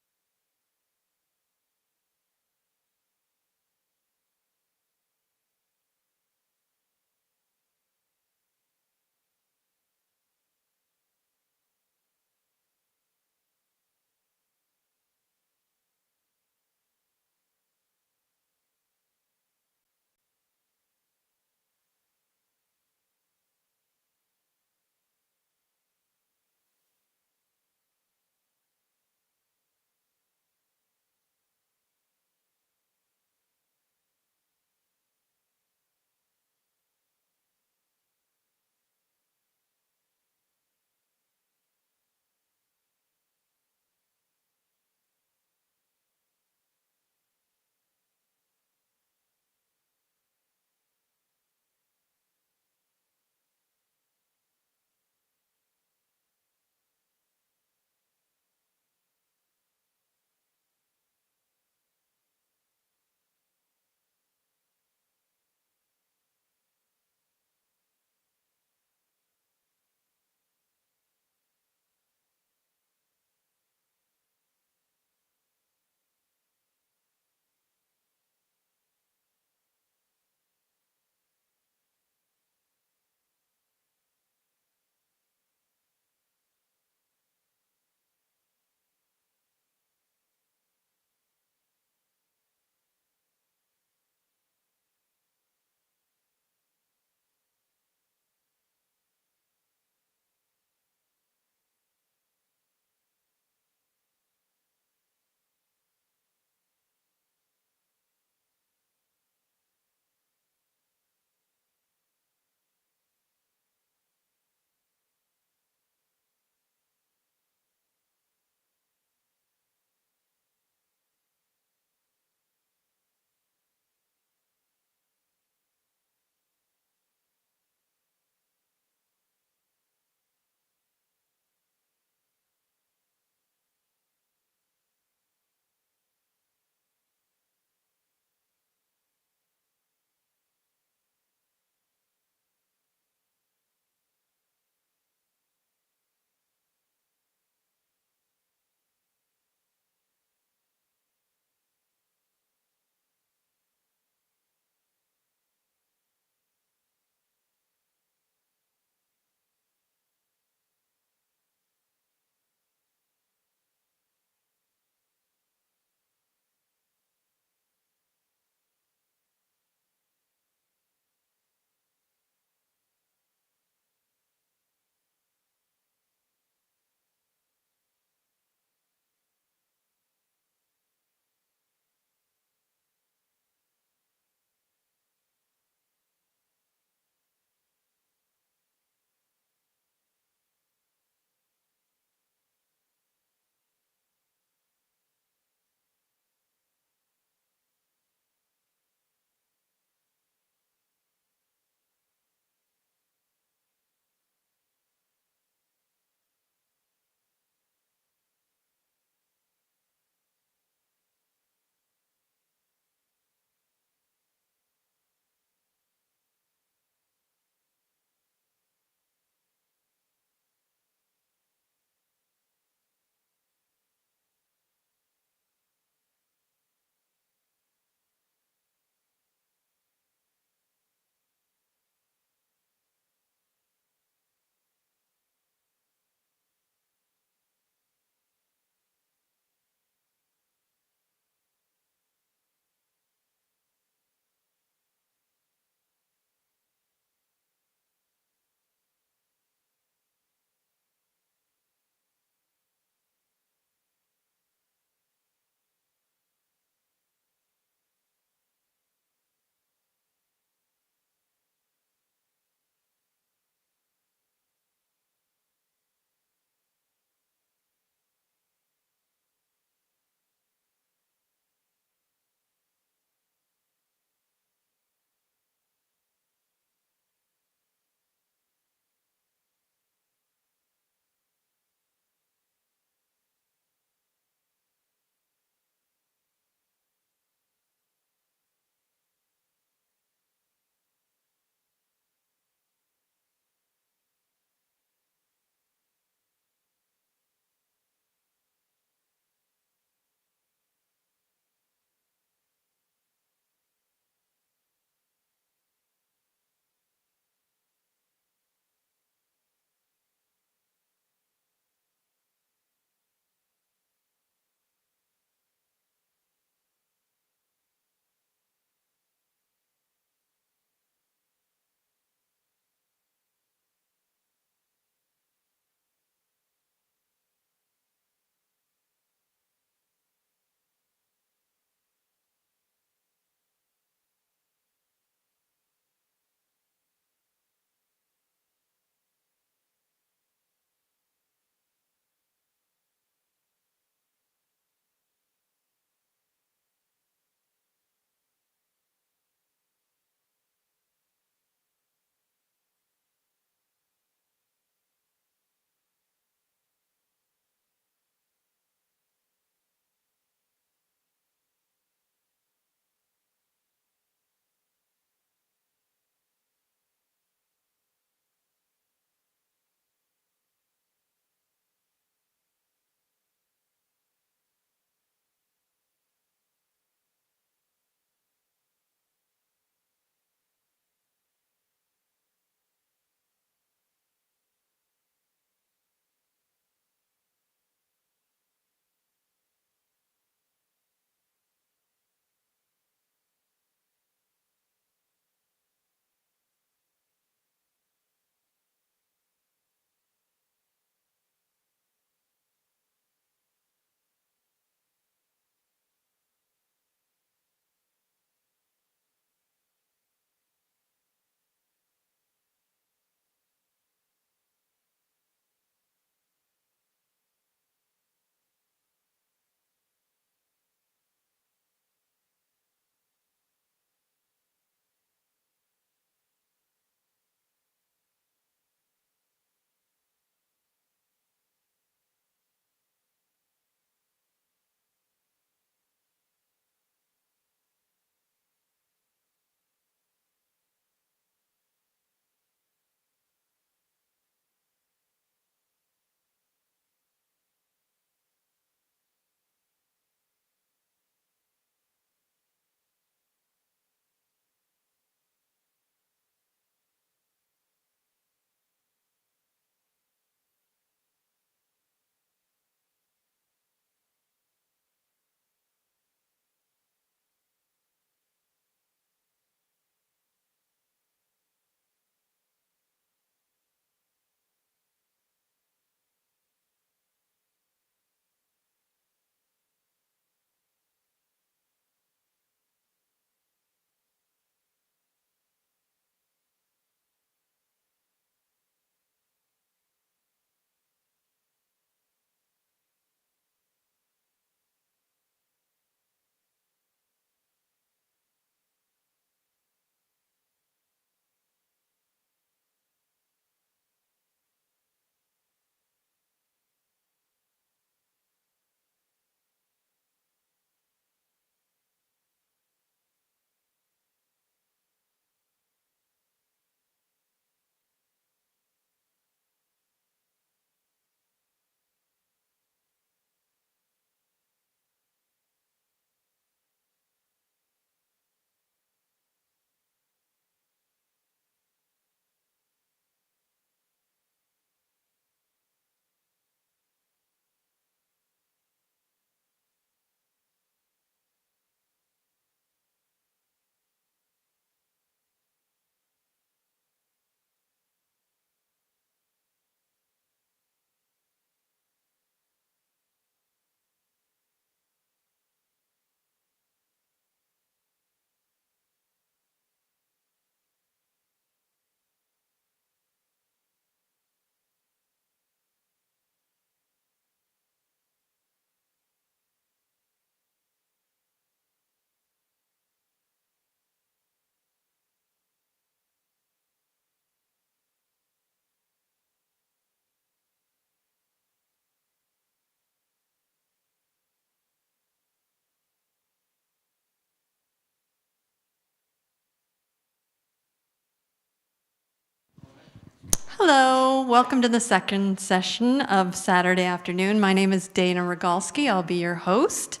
S3: Hello, welcome to the second session of Saturday afternoon. My name is Dana Rogalski. I'll be your host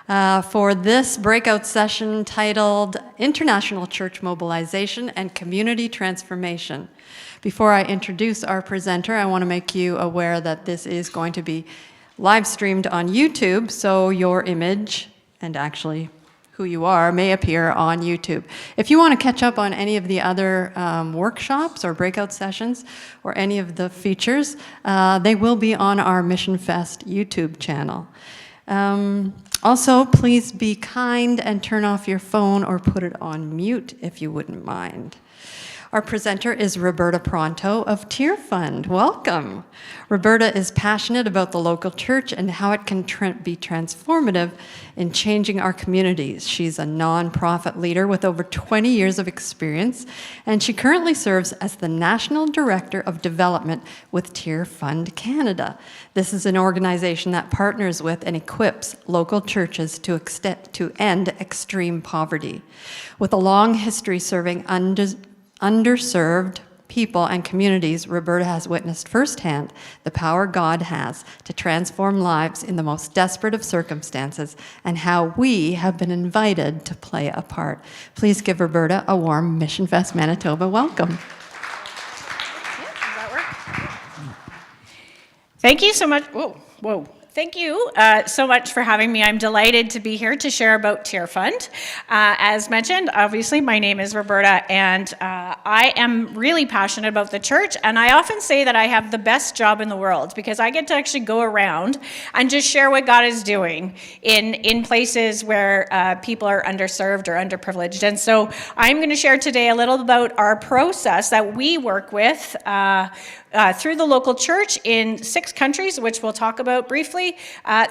S3: for this breakout session titled International Church Mobilization and Community Transformation. Before I introduce our presenter, I want to make you aware that this is going to be live streamed on YouTube, so your image and actually who you are may appear on YouTube. If you want to catch up on any of the other workshops or breakout sessions or any of the features, they will be on our Mission Fest YouTube channel. Also, please be kind and turn off your phone or put it on mute if you wouldn't mind. Our presenter is Roberta Pronto of Tear Fund. Welcome. Roberta is passionate about the local church and how it can be transformative in changing our communities. She's a nonprofit leader with over 20 years of experience, and she currently serves as the National Director of Development with Tear Fund Canada. This is an organization that partners with and equips local churches to end extreme poverty. With a long history serving underserved people and communities, Roberta has witnessed firsthand the power God has to transform lives in the most desperate of circumstances and how we have been invited to play a part. Please give Roberta a warm Mission Fest Manitoba welcome.
S5: Thank you so much. Whoa. Thank you so much for having me. I'm delighted to be here to share about Tear Fund. As mentioned, obviously, my name is Roberta, and I am really passionate about the church, and I often say that I have the best job in the world because I get to actually go around and just share what God is doing in places where people are underserved or underprivileged. And so I'm going to share today a little about our process that we work with through the local church in 6 countries, which we'll talk about briefly,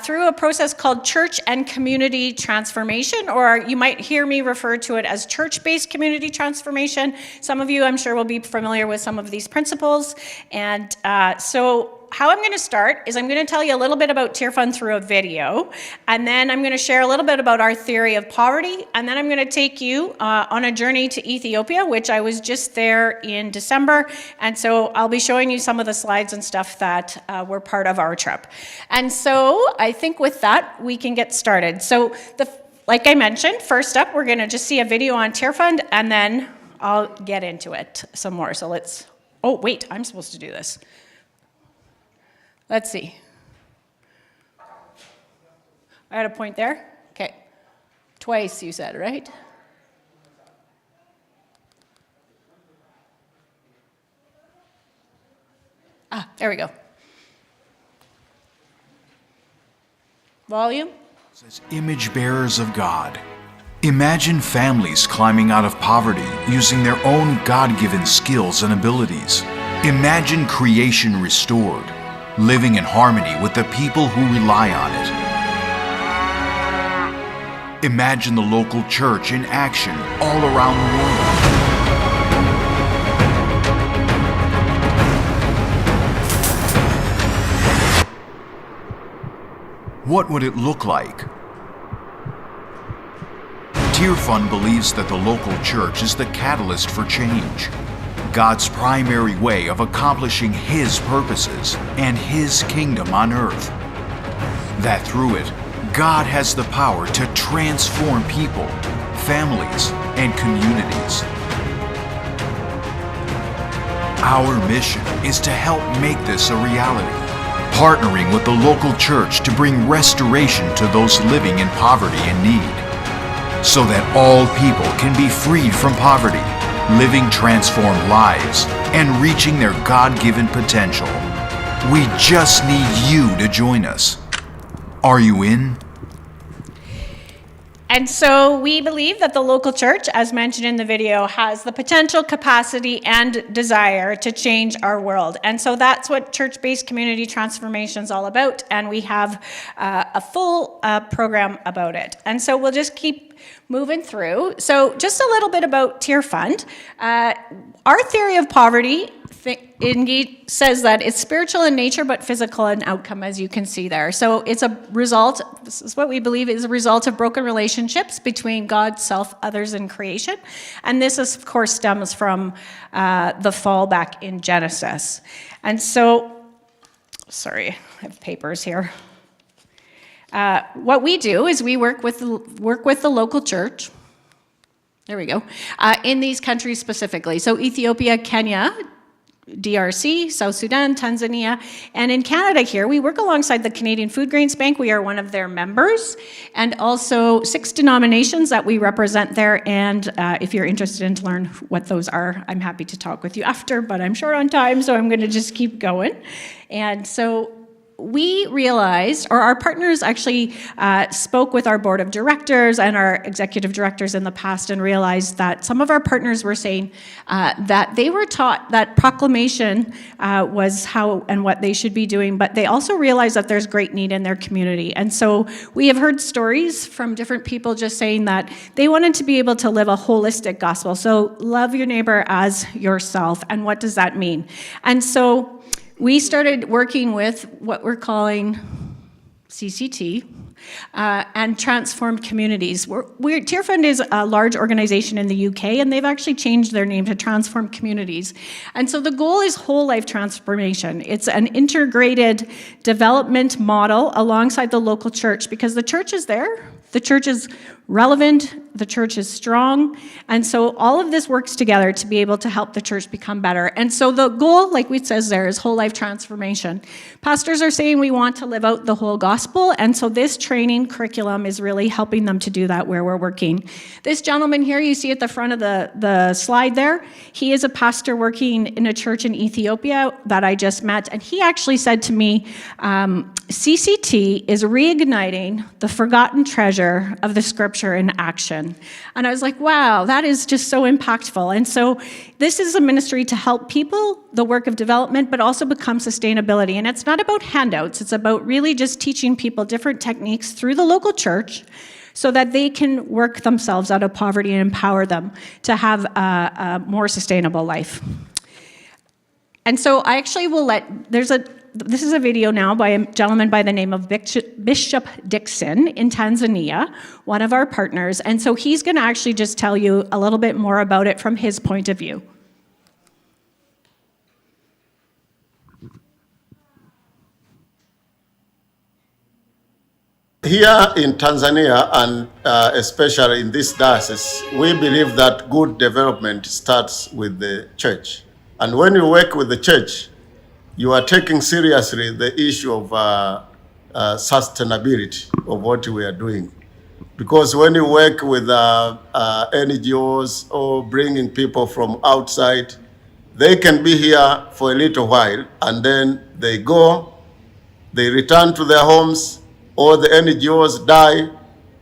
S5: through a process called church and community transformation, or you might hear me refer to it as church-based community transformation. Some of you, I'm sure, will be familiar with some of these principles. And so how I'm going to start is I'm going to tell you a little bit about Tear Fund through a video, and then I'm going to share a little bit about our theory of poverty, and then I'm going to take you on a journey to Ethiopia, which I was just there in December, and so I'll be showing you some of the slides and stuff that were part of our trip. And so I think with that, we can get started. So like I mentioned, first up, we're going to just see a video on Tear Fund, and then I'll get into it some more. So oh, wait, I'm supposed to do this. Let's see. I had a point there? Okay. Twice, you said, right? There we go. Volume?
S4: As image bearers of God, imagine families climbing out of poverty using their own God-given skills and abilities. Imagine creation restored, living in harmony with the people who rely on it. Imagine the local church in action all around the world. What would it look like? Tear Fund believes that the local church is the catalyst for change, God's primary way of accomplishing His purposes and His kingdom on earth. That through it, God has the power to transform people, families, and communities. Our mission is to help make this a reality, partnering with the local church to bring restoration to those living in poverty and need, so that all people can be freed from poverty, living transformed lives, and reaching their God-given potential. We just need you to join us. Are you in?
S5: And so we believe that the local church, as mentioned in the video, has the potential, capacity, and desire to change our world. And so that's what church-based community transformation is all about, and we have a full program about it. And so we'll just keep moving through. So just a little bit about Tear Fund. Our theory of poverty says that it's spiritual in nature but physical in outcome, as you can see there. So it's a result, this is what we believe is a result of broken relationships between God, self, others, and creation. And this, of course, stems from the fall back in Genesis. And so, sorry, I have papers here. What we do is we work with the local church. There we go. In these countries specifically. So Ethiopia, Kenya, DRC, South Sudan, Tanzania, and in Canada here, we work alongside the Canadian Food Grains Bank. We are one of their members, and also 6 denominations that we represent there. And if you're interested to learn what those are, I'm happy to talk with you after, but I'm short on time, so I'm going to just keep going. And so we realized, or our partners actually spoke with our board of directors and our executive directors in the past and realized that some of our partners were saying that they were taught that proclamation was how and what they should be doing, but they also realized that there's great need in their community. And so we have heard stories from different people just saying that they wanted to be able to live a holistic gospel. So love your neighbor as yourself. And what does that mean? And so we started working with what we're calling CCT and transformed communities. Tear Fund is a large organization in the UK, and they've actually changed their name to Transformed Communities. And so the goal is whole life transformation. It's an integrated development model alongside the local church, because the church is there, the church is relevant, the church is strong, and so all of this works together to be able to help the church become better. And so the goal, like it says there, is whole life transformation. Pastors are saying we want to live out the whole gospel, and so this training curriculum is really helping them to do that where we're working. This gentleman here, you see at the front of the slide there, he is a pastor working in a church in Ethiopia that I just met, and he actually said to me, CCT is reigniting the forgotten treasure of the Scripture in action. And I was like, wow, that is just so impactful. And so this is a ministry to help people, the work of development, but also become sustainability. And it's not about handouts. It's about really just teaching people different techniques through the local church so that they can work themselves out of poverty and empower them to have a more sustainable life. And so I actually will this is a video now by a gentleman by the name of Bishop Dixon in Tanzania, one of our partners. And so he's going to actually just tell you a little bit more about it from his point of view.
S6: Here in Tanzania, and especially in this diocese, we believe that good development starts with the church. And when you work with the church, you are taking seriously the issue of sustainability of what we are doing. Because when you work with NGOs or bringing people from outside, they can be here for a little while and then they go, they return to their homes, or the NGOs die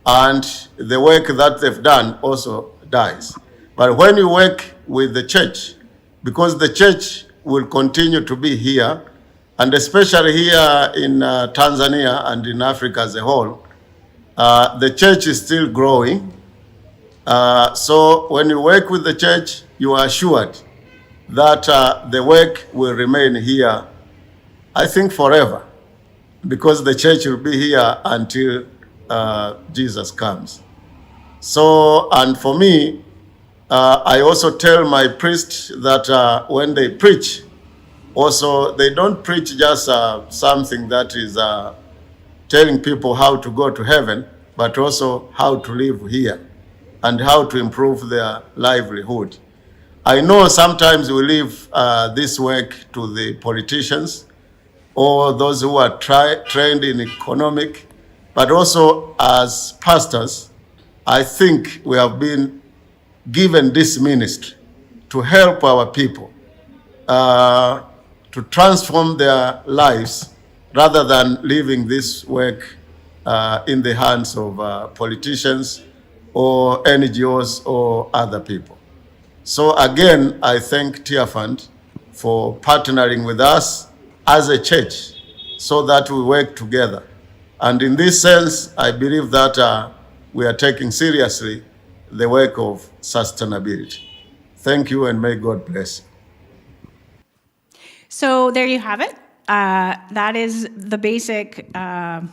S6: and the work that they've done also dies. But when you work with the church, because the church will continue to be here, and especially here in Tanzania and in Africa as a whole, the church is still growing. So when you work with the church, you are assured that the work will remain here, I think forever, because the church will be here until Jesus comes. So, and for me, I also tell my priests that when they preach, also they don't preach just something that is telling people how to go to heaven, but also how to live here and how to improve their livelihood. I know sometimes we leave this work to the politicians or those who are trained in economic, but also as pastors, I think we have been given this ministry to help our people to transform their lives rather than leaving this work in the hands of politicians or NGOs or other people. So again, I thank Tear Fund for partnering with us as a church so that we work together. And in this sense, I believe that we are taking seriously the work of sustainability. Thank you, and may God bless you.
S5: So there you have it. That is the basic, sorry,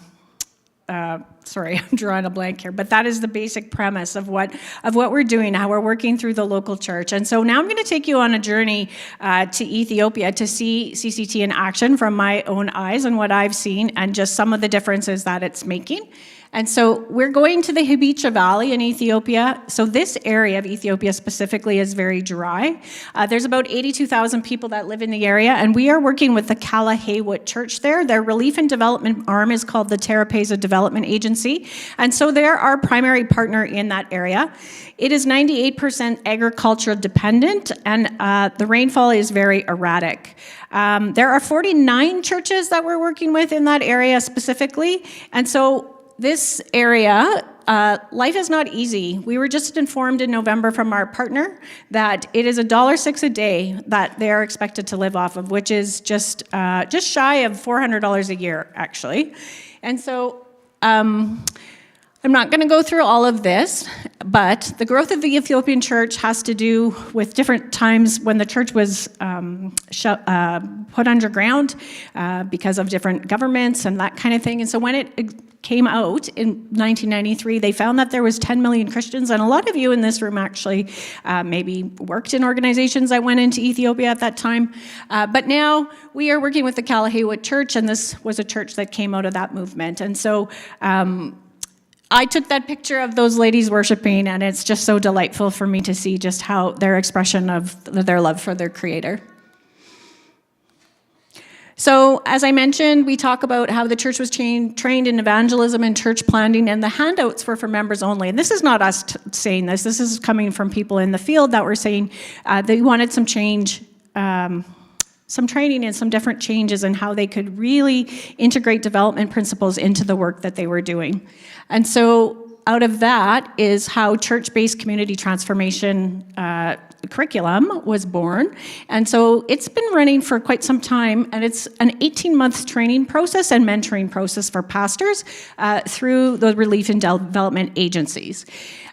S5: I'm drawing a blank here, but that is the basic premise of what we're doing, how we're working through the local church. And so now I'm going to take you on a journey to Ethiopia to see CCT in action from my own eyes and what I've seen and just some of the differences that it's making. And so we're going to the Hibicha Valley in Ethiopia. So this area of Ethiopia specifically is very dry. There's about 82,000 people that live in the area, and we are working with the Kalahewut Church there. Their relief and development arm is called the Terapeza Development Agency, and so they're our primary partner in that area. It is 98% agricultural dependent, and the rainfall is very erratic. There are 49 churches that we're working with in that area specifically, and so this area, life is not easy. We were just informed in November from our partner that it is $1.06 a day that they are expected to live off of, which is just shy of $400 a year, actually. And so I'm not going to go through all of this, but the growth of the Ethiopian church has to do with different times when the church was put underground because of different governments and that kind of thing. And so when it came out in 1993, they found that there was 10 million Christians, and a lot of you in this room actually maybe worked in organizations that went into Ethiopia at that time. But now we are working with the Kalahewut Church, and this was a church that came out of that movement. And so I took that picture of those ladies worshiping, and it's just so delightful for me to see just how their expression of their love for their Creator. So, as I mentioned, we talk about how the church was trained in evangelism and church planting, and the handouts were for members only. And this is not us saying this. This is coming from people in the field that were saying they wanted some change, some training and some different changes in how they could really integrate development principles into the work that they were doing. And so out of that is how church-based community transformation curriculum was born. And so it's been running for quite some time, and it's an 18-month training process and mentoring process for pastors through the relief and development agencies.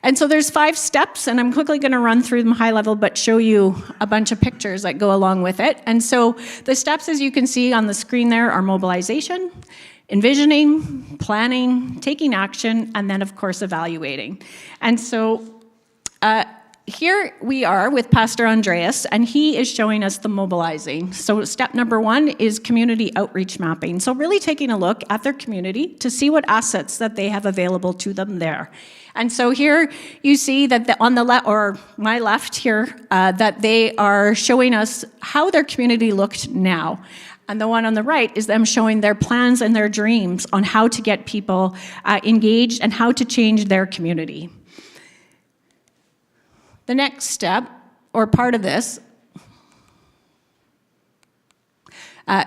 S5: And so there's 5 steps, and I'm quickly going to run through them high level, but show you a bunch of pictures that go along with it. And so the steps, as you can see on the screen there, are mobilization, envisioning, planning, taking action, and then, of course, evaluating. And so here we are with Pastor Andreas, and he is showing us the mobilizing. So step number 1 is community outreach mapping. So really taking a look at their community to see what assets that they have available to them there. And so here you see that on the left, or my left here, that they are showing us how their community looked now. And the one on the right is them showing their plans and their dreams on how to get people engaged and how to change their community. The next step, or part of this,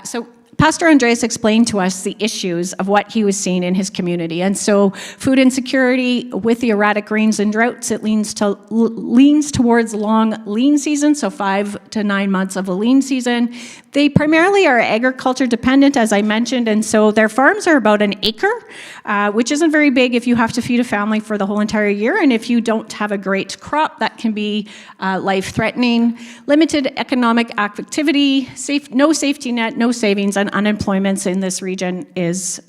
S5: so Pastor Andreas explained to us the issues of what he was seeing in his community. And so food insecurity with the erratic rains and droughts, it leans towards long lean season, so 5 to 9 months of a lean season. They primarily are agriculture dependent, as I mentioned, and so their farms are about an acre, which isn't very big if you have to feed a family for the whole entire year, and if you don't have a great crop, that can be life-threatening. Limited economic activity, no safety net, no savings, and unemployment in this region is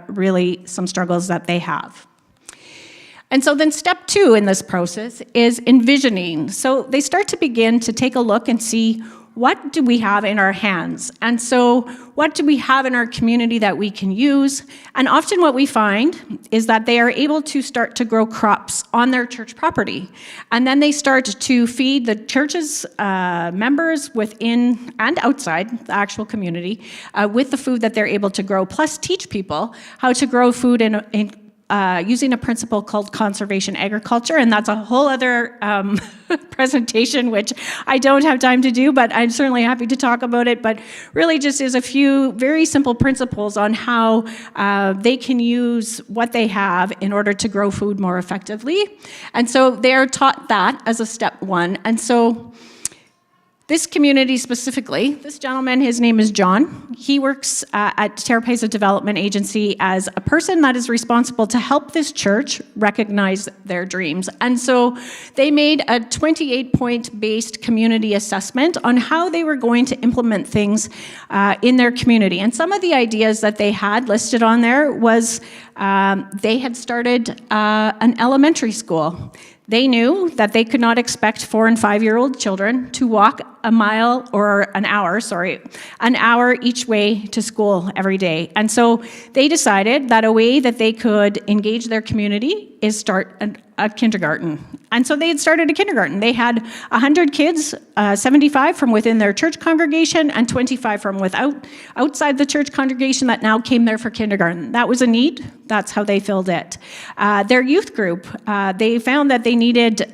S5: really some struggles that they have. And so then step 2 in this process is envisioning. So they start to begin to take a look and see, what do we have in our hands? And so what do we have in our community that we can use? And often what we find is that they are able to start to grow crops on their church property. And then they start to feed the church's members within and outside the actual community with the food that they're able to grow, plus teach people how to grow food in using a principle called conservation agriculture, and that's a whole other presentation, which I don't have time to do, but I'm certainly happy to talk about it, but really just is a few very simple principles on how they can use what they have in order to grow food more effectively. And so they are taught that as a step 1. And so This community specifically, this gentleman, his name is John. He works at Terapesa Development Agency as a person that is responsible to help this church recognize their dreams. And so they made a 28-point based community assessment on how they were going to implement things in their community. And some of the ideas that they had listed on there was they had started an elementary school. They knew that they could not expect 4- and 5-year-old children to walk an hour each way to school every day. And so they decided that a way that they could engage their community is start a kindergarten. And so they had started a kindergarten. They had 100 kids, 75 from within their church congregation and 25 from outside the church congregation that now came there for kindergarten. That was a need. That's how they filled it. Their youth group, they found that they needed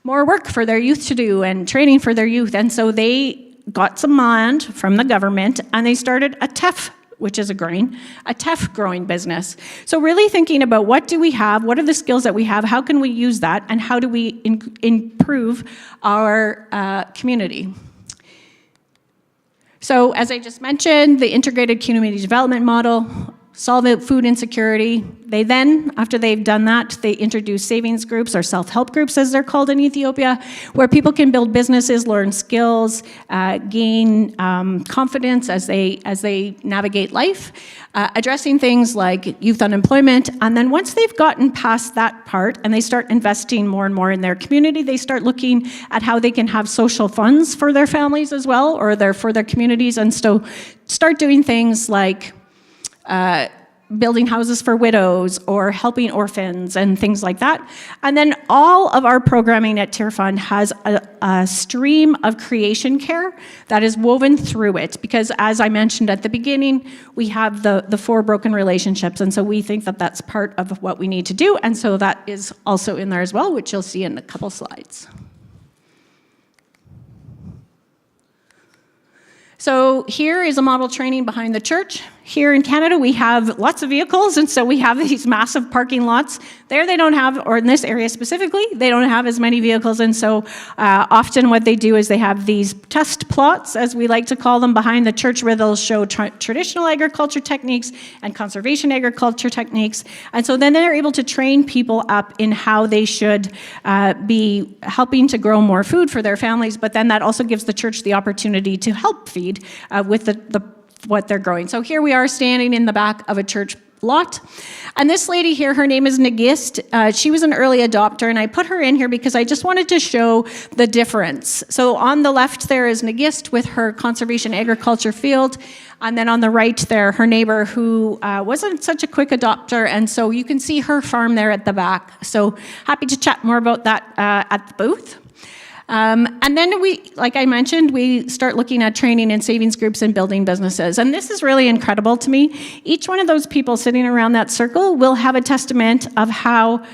S5: more work for their youth to do and training for their youth. And so they got some land from the government and they started a teff, which is a teff growing business. So really thinking about what do we have, what are the skills that we have, how can we use that, and how do we improve our community. So as I just mentioned, the integrated community development model, solve food insecurity. They then, after they've done that, they introduce savings groups or self-help groups, as they're called in Ethiopia, where people can build businesses, learn skills, gain confidence as they navigate life, addressing things like youth unemployment. And then once they've gotten past that part and they start investing more and more in their community, they start looking at how they can have social funds for their families as well, or for their communities, and so start doing things like building houses for widows or helping orphans and things like that. And then all of our programming at Tear Fund has a stream of creation care that is woven through it, because as I mentioned at the beginning, we have the 4 broken relationships, and so we think that that's part of what we need to do, and so that is also in there as well, which you'll see in a couple slides. So here is a model training behind the church. Here in Canada, we have lots of vehicles, and so we have these massive parking lots. There they don't have, or in this area specifically, they don't have as many vehicles, and so often what they do is they have these test plots, as we like to call them, behind the church, where they'll show traditional agriculture techniques and conservation agriculture techniques, and so then they're able to train people up in how they should be helping to grow more food for their families, but then that also gives the church the opportunity to help feed with what they're growing. So here we are standing in the back of a church lot. And this lady here, her name is Nagist. She was an early adopter, and I put her in here because I just wanted to show the difference. So on the left there is Nagist with her conservation agriculture field, and then on the right there, her neighbor who wasn't such a quick adopter, and so you can see her farm there at the back. So happy to chat more about that at the booth. And then like I mentioned, we start looking at training in savings groups and building businesses. And this is really incredible to me. Each one of those people sitting around that circle will have a testament of how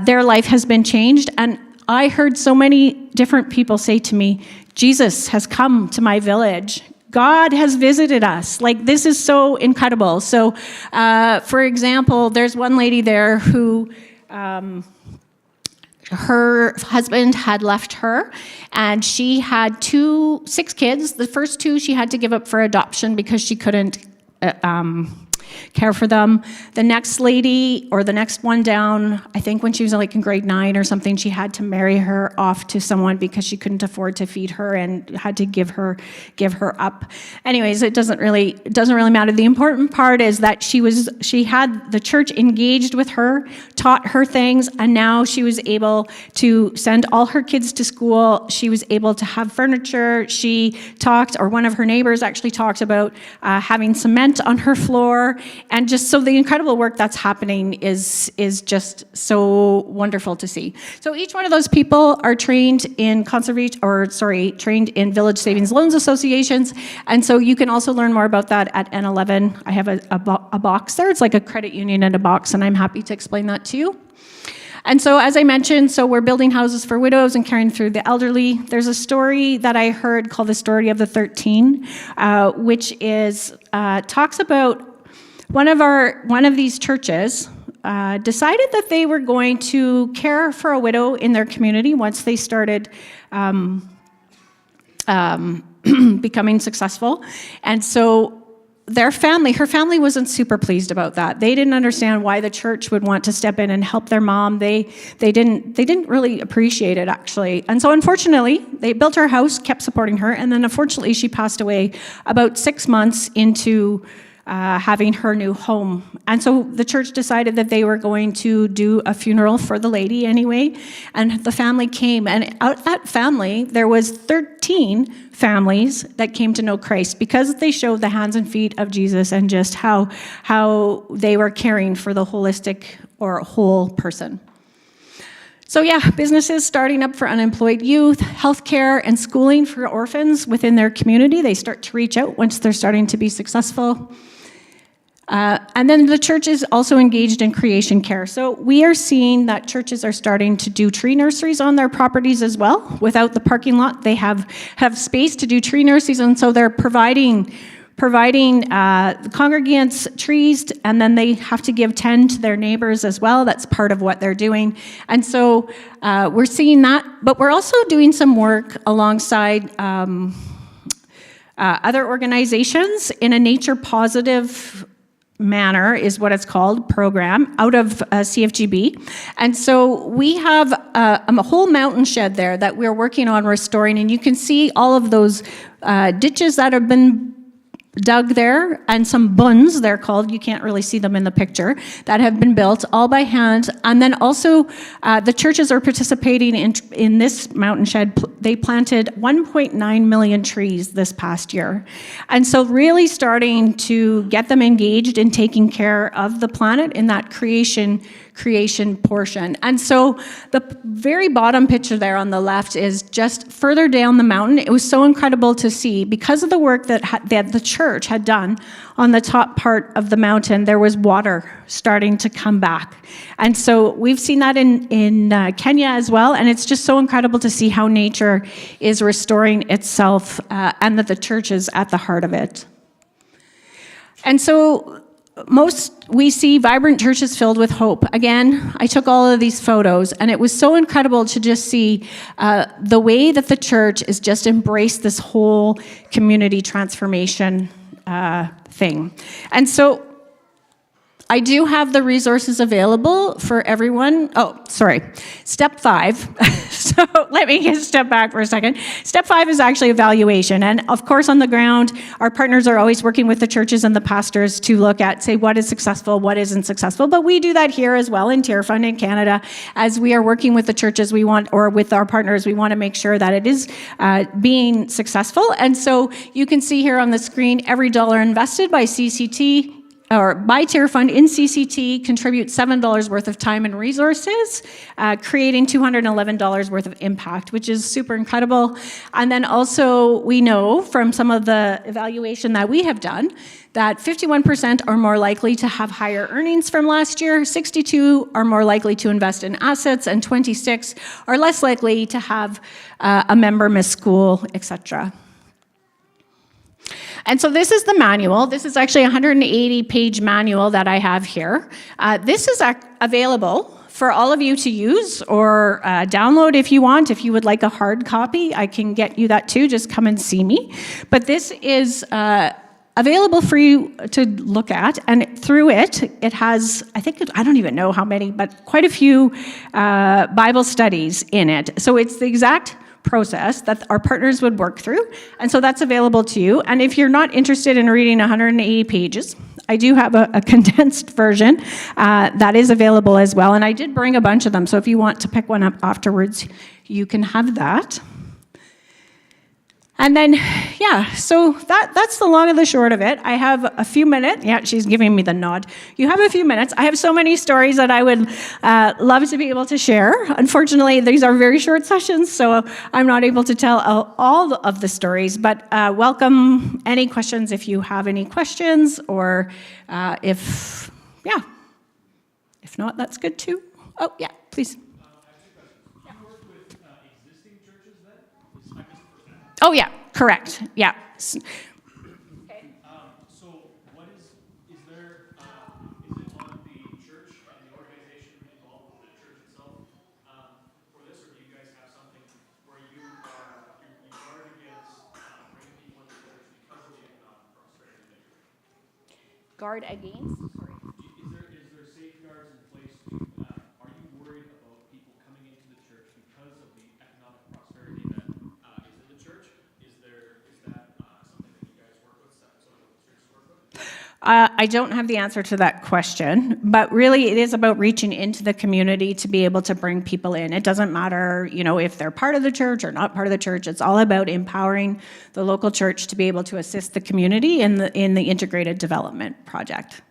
S5: their life has been changed. And I heard so many different people say to me, Jesus has come to my village. God has visited us. Like, this is so incredible. So, for example, there's one lady there who her husband had left her, and she had 6 kids. The first 2 she had to give up for adoption because she couldn't care for them. The next lady, or the next one down, I think when she was like in grade 9 or something, she had to marry her off to someone because she couldn't afford to feed her and had to give her up. Anyways, it doesn't really matter. The important part is that she had the church engaged with her, taught her things, and now she was able to send all her kids to school. She was able to have furniture. She talked, or one of her neighbors actually talked about having cement on her floor. And just so the incredible work that's happening is just so wonderful to see. So each one of those people are trained in trained in Village Savings Loans Associations. And so you can also learn more about that at N11. I have a box there. It's like a credit union in a box, and I'm happy to explain that to you. And so, as I mentioned, we're building houses for widows and caring through the elderly. There's a story that I heard called the Story of the 13, which is talks about one of these churches decided that they were going to care for a widow in their community once they started becoming successful. And so her family wasn't super pleased about that. They didn't understand why the church would want to step in and help their mom. They didn't really appreciate it, actually. And so unfortunately, they built her house, kept supporting her, and then unfortunately she passed away about 6 months into having her new home. And so the church decided that they were going to do a funeral for the lady anyway, and the family came, and out of that family, there was 13 families that came to know Christ because they showed the hands and feet of Jesus and just how they were caring for the holistic or whole person. So yeah, businesses starting up for unemployed youth, healthcare and schooling for orphans within their community. They start to reach out once they're starting to be successful. And then the church is also engaged in creation care. So we are seeing that churches are starting to do tree nurseries on their properties as well. Without the parking lot, they have space to do tree nurseries, and so they're providing the congregants trees, and then they have to give 10 to their neighbors as well. That's part of what they're doing. And so we're seeing that, but we're also doing some work alongside other organizations in a nature positive manner is what it's called, program, out of CFGB. And so we have a whole mountain shed there that we're working on restoring, and you can see all of those ditches that have been dug there, and some bunds, they're called, you can't really see them in the picture, that have been built all by hand. And then also the churches are participating in this mountain shed. They planted 1.9 million trees this past year. And so really starting to get them engaged in taking care of the planet in that creation portion. And so the very bottom picture there on the left is just further down the mountain. It was so incredible to see because of the work that the church had done on the top part of the mountain. There was water starting to come back. And so we've seen that in Kenya as well. And it's just so incredible to see how nature is restoring itself and that the church is at the heart of it. And so we see vibrant churches filled with hope. Again, I took all of these photos, and it was so incredible to just see the way that the church is just embraced this whole community transformation thing. And so I do have the resources available for everyone. Oh, sorry. Step 5. So let me just step back for a second. Step 5 is actually evaluation. And of course, on the ground, our partners are always working with the churches and the pastors to look at, say, what is successful, what isn't successful. But we do that here as well in Tear Fund in Canada. As we are working with the churches, or with our partners, we want to make sure that it is being successful. And so you can see here on the screen, every dollar invested by CCT or by Tear Fund in CCT contributes $7 worth of time and resources, creating $211 worth of impact, which is super incredible. And then also we know from some of the evaluation that we have done that 51% are more likely to have higher earnings from last year, 62 are more likely to invest in assets, and 26 are less likely to have a member miss school, etc. And so this is the manual. This is actually a 180-page manual that I have here. This is available for all of you to use or download if you want. If you would like a hard copy, I can get you that too. Just come and see me. But this is available for you to look at, and through it has, I don't even know how many, but quite a few Bible studies in it. So it's the exact process that our partners would work through, and so that's available to you. And if you're not interested in reading 180 pages, I do have a condensed version that is available as well, and I did bring a bunch of them, so if you want to pick one up afterwards, you can have that. And then, yeah, so that's the long and the short of it. I have a few minutes. Yeah, she's giving me the nod. You have a few minutes. I have so many stories that I would love to be able to share. Unfortunately, these are very short sessions, so I'm not able to tell all of the stories, but welcome any questions if you have any questions, or if not, that's good too. Oh, yeah, please. Oh, yeah, correct. Yeah.
S1: Okay. So what is there, is it on the church and the organization involved with the church itself for this, or do you guys have something where you guard against
S5: guard against.
S1: Is there safeguards in place? Are you worried about people coming into the church because of the economic prosperity that is in the church? Is that something that you guys work with? Something that the churches work with?
S5: I don't have the answer to that question, but really it is about reaching into the community to be able to bring people in. It doesn't matter, if they're part of the church or not part of the church. It's all about empowering the local church to be able to assist the community in the integrated development project.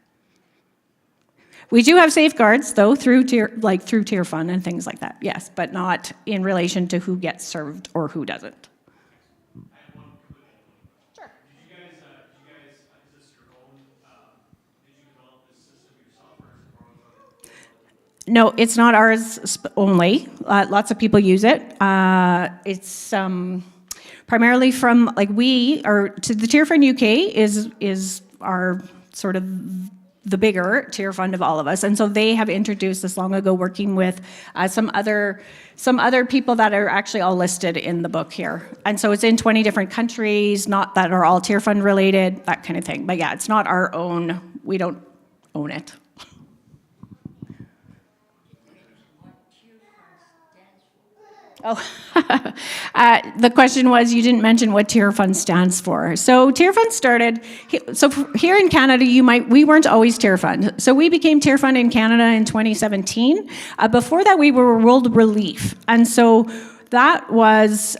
S5: We do have safeguards, though, through tier fund and things like that, yes, but not in relation to who gets served or who doesn't. No, it's not ours only. Lots of people use it. It's primarily from, the Tier Fund UK is our sort of the bigger tier fund of all of us. And so they have introduced this long ago, working with some other people that are actually all listed in the book here. And so it's in 20 different countries, not that are all tier fund related, that kind of thing. But yeah, it's not our own. We don't own it. Oh, the question was, you didn't mention what Tier Fund stands for. So Tier Fund started, here in Canada, we weren't always Tier Fund. So we became Tier Fund in Canada in 2017. Before that, we were World Relief. And so that was,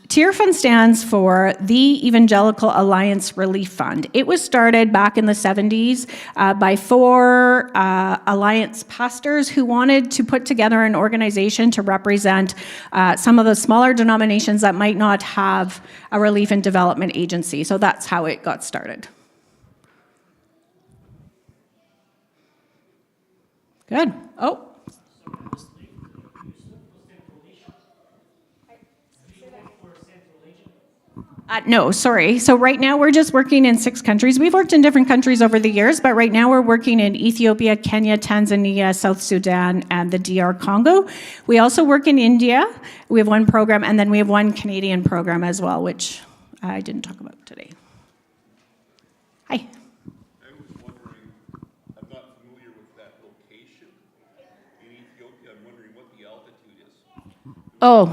S5: Tier Fund stands for the Evangelical Alliance Relief Fund. It was started back in the 70s by 4 Alliance pastors who wanted to put together an organization to represent some of the smaller denominations that might not have a relief and development agency. So that's how it got started. Good. Oh. No, sorry. So right now we're just working in 6 countries. We've worked in different countries over the years, but right now we're working in Ethiopia, Kenya, Tanzania, South Sudan, and the DR Congo. We also work in India. We have 1 program, and then we have 1 Canadian program as well, which I didn't talk about today. Hi.
S7: I was wondering, I'm not familiar with that location in Ethiopia. I'm wondering what the altitude is.
S5: Oh.
S7: The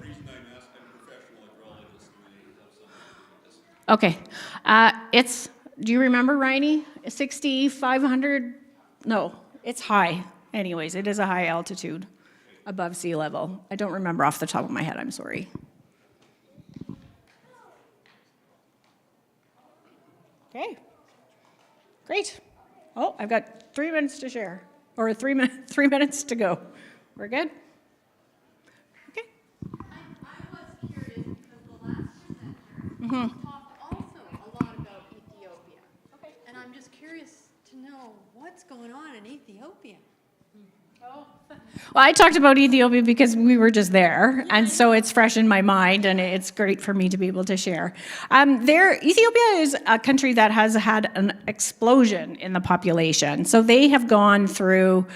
S7: reason I'm asking, I'm a professional hydrologist, and I have something to do with this.
S5: Okay. Do you remember, Riney? 6,500? No, it's high. Anyways, it is a high altitude above sea level. I don't remember off the top of my head, I'm sorry. Okay. Great. Oh, I've got 3 minutes to share, or 3 minutes to go. We're good? Okay.
S3: I was curious because the last presenter talked also a lot about Ethiopia. Okay. And I'm just curious to know what's going on in Ethiopia.
S5: Oh. Well, I talked about Ethiopia because we were just there, and so it's fresh in my mind, and it's great for me to be able to share. Ethiopia is a country that has had an explosion in the population. So they have gone through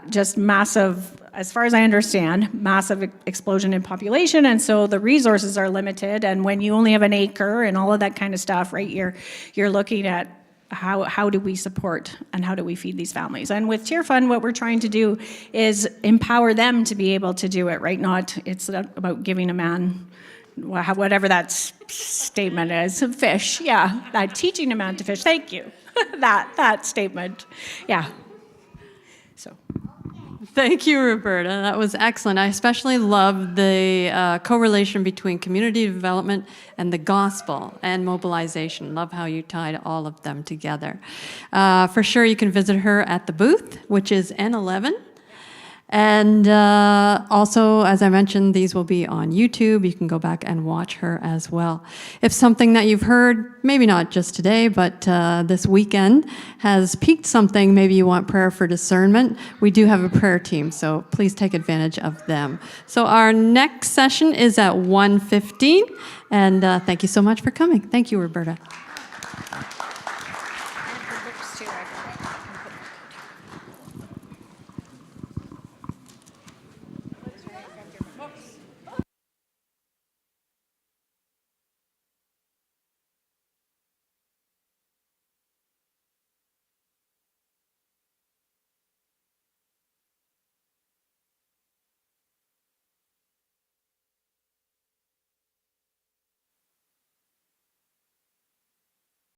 S5: just massive, as far as I understand, massive explosion in population, and so the resources are limited. And when you only have an acre and all of that kind of stuff, right, you're looking at how do we support and how do we feed these families? And with Tier Fund, what we're trying to do is empower them to be able to do it, right? It's not about giving a man, whatever that statement is, a fish, yeah, teaching a man to fish, thank you, that statement, yeah, so.
S3: Thank you, Roberta. That was excellent. I especially love the correlation between community development and the gospel and mobilization. Love how you tied all of them together. For sure, you can visit her at the booth, which is N11. And also, as I mentioned, these will be on YouTube. You can go back and watch her as well. If something that you've heard, maybe not just today, but this weekend, has piqued something, maybe you want prayer for discernment, we do have a prayer team, so please take advantage of them. So our next session is at 1:15, and thank you so much for coming. Thank you, Roberta.